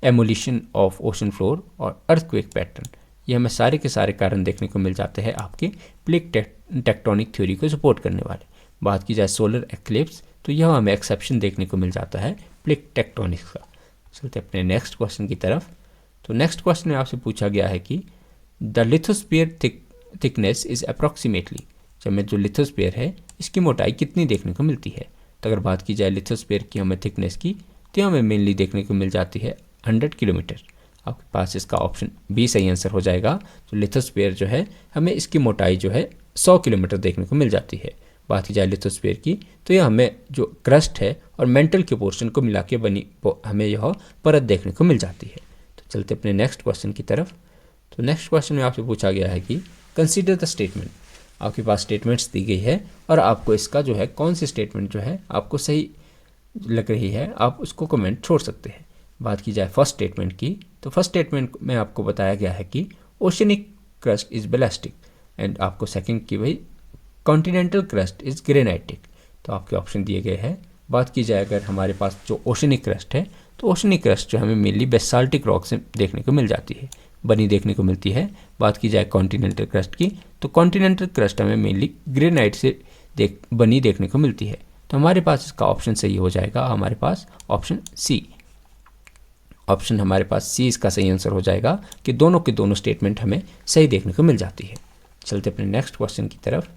anomaly of ocean floor और अर्थक्वेक पैटर्न, ये हमें सारे के सारे कारण देखने को मिल जाते हैं आपके प्लेट टेक्टोनिक थ्योरी को सपोर्ट करने वाले। बात की जाए सोलर एक्लिप्स, तो यह हमें एक्सेप्शन देखने को मिल जाता है प्लेट टेक्टोनिक्स का। चलते अपने नेक्स्ट क्वेश्चन की तरफ। तो नेक्स्ट क्वेश्चन में आपसे पूछा गया है कि the lithosphere thickness is approximately, जब में जो लिथोस्फीयर है इसकी मोटाई कितनी देखने को मिलती है। तो अगर बात की जाए लिथोस्फीयर की हमें थिकनेस की, तो हमें मेनली देखने को मिल जाती है 100 किलोमीटर। आपके पास इसका ऑप्शन बी सही आंसर हो जाएगा। तो लिथोस्फीयर जो है हमें इसकी मोटाई जो है 100 किलोमीटर देखने को मिल जाती है। बात की जाए लिथोस्फीयर की, तो यह हमें जो क्रस्ट है और मेंटल के पोर्शन को मिला के बनी हमें यह परत देखने को मिल जाती है। चलते अपने नेक्स्ट क्वेश्चन की तरफ। तो नेक्स्ट क्वेश्चन में आपसे पूछा गया है कि कंसीडर द स्टेटमेंट। आपके पास स्टेटमेंट्स दी गई है और आपको इसका जो है कौन सी स्टेटमेंट जो है आपको सही लग रही है, आप उसको कमेंट छोड़ सकते हैं। बात की जाए फर्स्ट स्टेटमेंट की, तो फर्स्ट स्टेटमेंट में आपको बताया गया है कि oceanic crust is ballistic, and आपको सेकंड की भाई कॉन्टिनेंटल क्रस्ट इज ग्रेनाइटिक। तो आपके ऑप्शन दिए गए हैं। बात की जाए अगर हमारे पास जो ओशनिक क्रस्ट है, तो ओशनिक क्रस्ट जो हमें मेनली बेसाल्टिक रॉक से देखने को मिल जाती है, बनी देखने को मिलती है। बात की जाए कॉन्टिनेंटल क्रस्ट की, तो कॉन्टिनेंटल क्रस्ट हमें मेनली ग्रेनाइट से बनी देखने को मिलती है। तो हमारे पास इसका ऑप्शन सही हो जाएगा, हमारे पास ऑप्शन सी। ऑप्शन हमारे पास सी इसका सही आंसर हो जाएगा कि दोनों के दोनों स्टेटमेंट हमें सही देखने को मिल जाती है। चलते अपने नेक्स्ट क्वेश्चन की तरफ।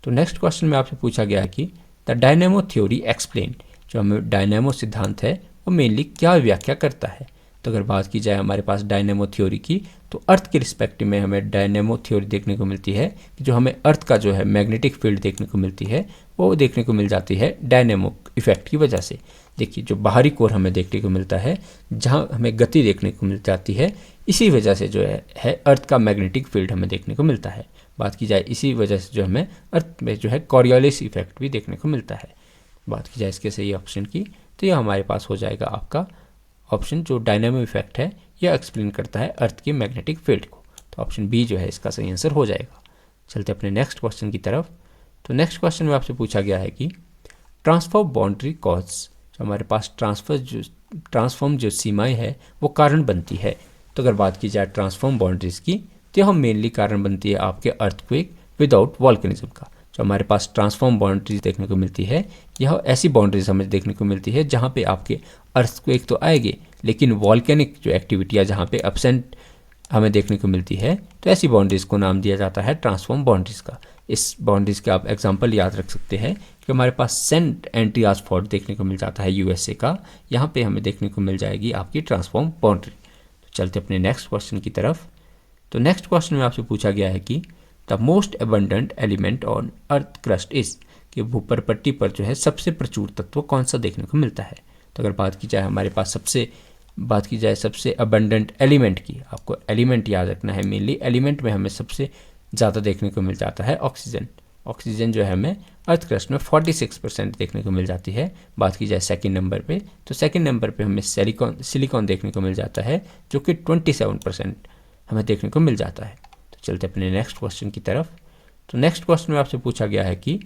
तो नेक्स्ट क्वेश्चन में आपसे पूछा गया है कि द डायनेमो थ्योरी एक्सप्लेन, जो हमें डायनेमो सिद्धांत है वो मेनली क्या व्याख्या करता है। तो अगर बात की जाए हमारे पास डायनेमो थ्योरी की, तो अर्थ के रिस्पेक्टिव में हमें डायनेमो थ्योरी देखने को मिलती है कि जो हमें अर्थ का जो है मैग्नेटिक फील्ड देखने को मिलती है वो देखने को मिल जाती है डायनेमो इफेक्ट की वजह से। देखिए जो बाहरी कोर हमें देखने को मिलता है, जहाँ हमें गति देखने को मिल जाती है, इसी वजह से जो है अर्थ का मैग्नेटिक फील्ड हमें देखने को मिलता है। बात की जाए इसी वजह से जो हमें अर्थ में जो है कॉरियोलिस इफेक्ट भी देखने को मिलता है। बात की जाए इसके सही ऑप्शन की, तो यह हमारे पास हो जाएगा आपका ऑप्शन जो डायनेमो इफेक्ट है यह एक्सप्लेन करता है अर्थ के मैग्नेटिक फील्ड को। तो ऑप्शन बी जो है इसका सही आंसर हो जाएगा। चलते अपने नेक्स्ट क्वेश्चन की तरफ। तो नेक्स्ट क्वेश्चन में आपसे पूछा गया है कि ट्रांसफर बाउंड्री कॉज, जो हमारे पास ट्रांसफॉर्म जो सीमाएं है वो कारण बनती है। तो अगर बात की जाए ट्रांसफॉर्म बाउंड्रीज की, तो हम मेनली कारण बनती है आपके अर्थक्वेक विदाउट वॉल्केनिज्म का। जो हमारे पास ट्रांसफॉर्म बाउंड्रीज देखने को मिलती है, यह ऐसी बाउंड्रीज हमें देखने को मिलती है जहाँ पे आपके अर्थक्वेक तो आएंगे, लेकिन वॉल्केनिक जो एक्टिविटी है जहाँ पे अपसेंट हमें देखने को मिलती है, तो ऐसी बाउंड्रीज को नाम दिया जाता है ट्रांसफॉर्म बाउंड्रीज का। इस बाउंड्रीज के आप एग्जांपल याद रख सकते हैं कि हमारे पास सेंट एंड्रियास फोर्ट देखने को मिल जाता है यूएसए का, यहाँ पे हमें देखने को मिल जाएगी आपकी ट्रांसफॉर्म बाउंड्री। तो चलते अपने नेक्स्ट क्वेश्चन की तरफ। तो नेक्स्ट क्वेश्चन में आपसे पूछा गया है कि the most abundant element on earth crust is, कि भूपर पट्टी पर जो है सबसे प्रचुर तत्व कौन सा देखने को मिलता है। तो अगर बात की जाए हमारे पास सबसे अबंडेंट एलिमेंट की, आपको एलिमेंट याद रखना है। मेनली एलिमेंट में हमें सबसे ज़्यादा देखने को मिल जाता है ऑक्सीजन। ऑक्सीजन जो है हमें अर्थ क्रस्ट में 46% देखने को मिल जाती है। बात की जाए सेकंड नंबर पे, तो सेकंड नंबर पे हमें सिलिकॉन देखने को मिल जाता है, जो कि 27% हमें देखने को मिल जाता है। तो चलते अपने नेक्स्ट क्वेश्चन की तरफ। तो नेक्स्ट क्वेश्चन में आपसे पूछा गया है कि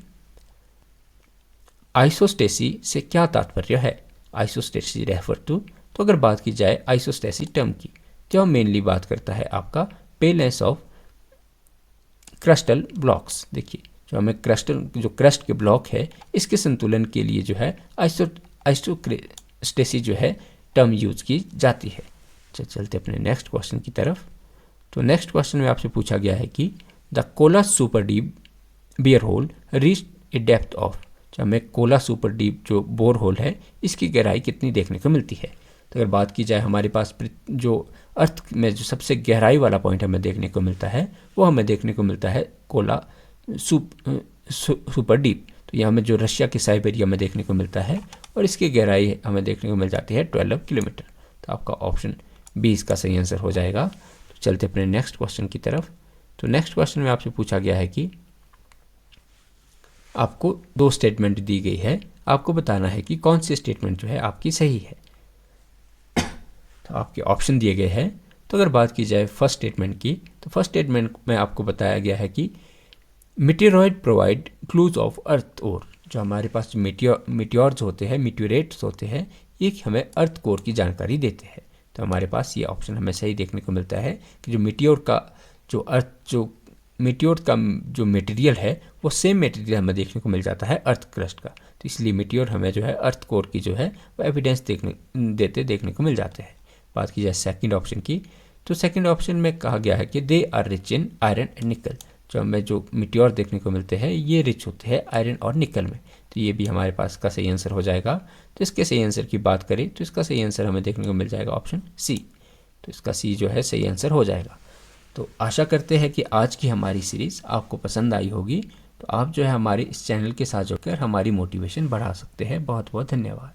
आइसोस्टेसी से क्या तात्पर्य है। आइसोस्टेसी रेफर टू, तो अगर बात की जाए आइसोस्टेसी टर्म की, तो मेनली बात करता है आपका पेलेंस ऑफ क्रस्टल ब्लॉक्स। देखिए जो हमें क्रस्ट के ब्लॉक है, इसके संतुलन के लिए जो है आइसोस्टेसी जो है टर्म यूज की जाती है। चलते अपने नेक्स्ट क्वेश्चन की तरफ। तो नेक्स्ट क्वेश्चन में आपसे पूछा गया है कि the Kola super deep bore hole reach a depth of, जो हमें कोला सुपर डीप जो बोर होल है इसकी गहराई कितनी देखने को मिलती है। तो अगर बात की जाए हमारे पास जो अर्थ में जो सबसे गहराई वाला पॉइंट हमें देखने को मिलता है वो हमें देखने को मिलता है कोला सुपर डीप। तो ये हमें जो रशिया के साइबेरिया में देखने को मिलता है और इसकी गहराई हमें देखने को मिल जाती है 12 किलोमीटर। तो आपका ऑप्शन बी इसका सही आंसर हो जाएगा। तो चलते अपने नेक्स्ट क्वेश्चन की तरफ। तो नेक्स्ट क्वेश्चन में आपसे पूछा गया है कि आपको 2 स्टेटमेंट दी गई है, आपको बताना है कि कौन सी स्टेटमेंट जो है आपकी सही है। तो आपके ऑप्शन दिए गए हैं। तो अगर बात की जाए फर्स्ट स्टेटमेंट की, तो फर्स्ट स्टेटमेंट में आपको बताया गया है कि मीटेरॉइड प्रोवाइड क्लूज ऑफ अर्थ ओर, जो हमारे पास मीटियोर्स होते हैं, मीटियोरेट्स होते हैं, ये हमें अर्थ कोर की जानकारी देते हैं। तो हमारे पास ये ऑप्शन हमें सही देखने को मिलता है कि जो मीटियोर का जो मटेरियल है वो सेम मटेरियल हमें देखने को मिल जाता है अर्थ क्रस्ट का। तो इसलिए मीटियोर हमें जो है अर्थ कोर की जो है वो एविडेंस देखने को मिल जाते हैं। बात की जाए सेकंड ऑप्शन की, तो सेकंड ऑप्शन में कहा गया है कि they are rich in iron and nickel, जो हमें जो मीटियोर देखने को मिलते हैं ये रिच होते हैं आयरन और निकल में। तो ये भी हमारे पास का सही आंसर हो जाएगा। तो इसके सही आंसर की बात करें तो इसका सही आंसर हमें देखने को मिल जाएगा ऑप्शन सी। तो इसका सी जो है सही आंसर हो जाएगा। तो आशा करते हैं कि आज की हमारी सीरीज़ आपको पसंद आई होगी। तो आप जो है हमारे इस चैनल के साथ जुड़कर हमारी मोटिवेशन बढ़ा सकते हैं। बहुत बहुत धन्यवाद।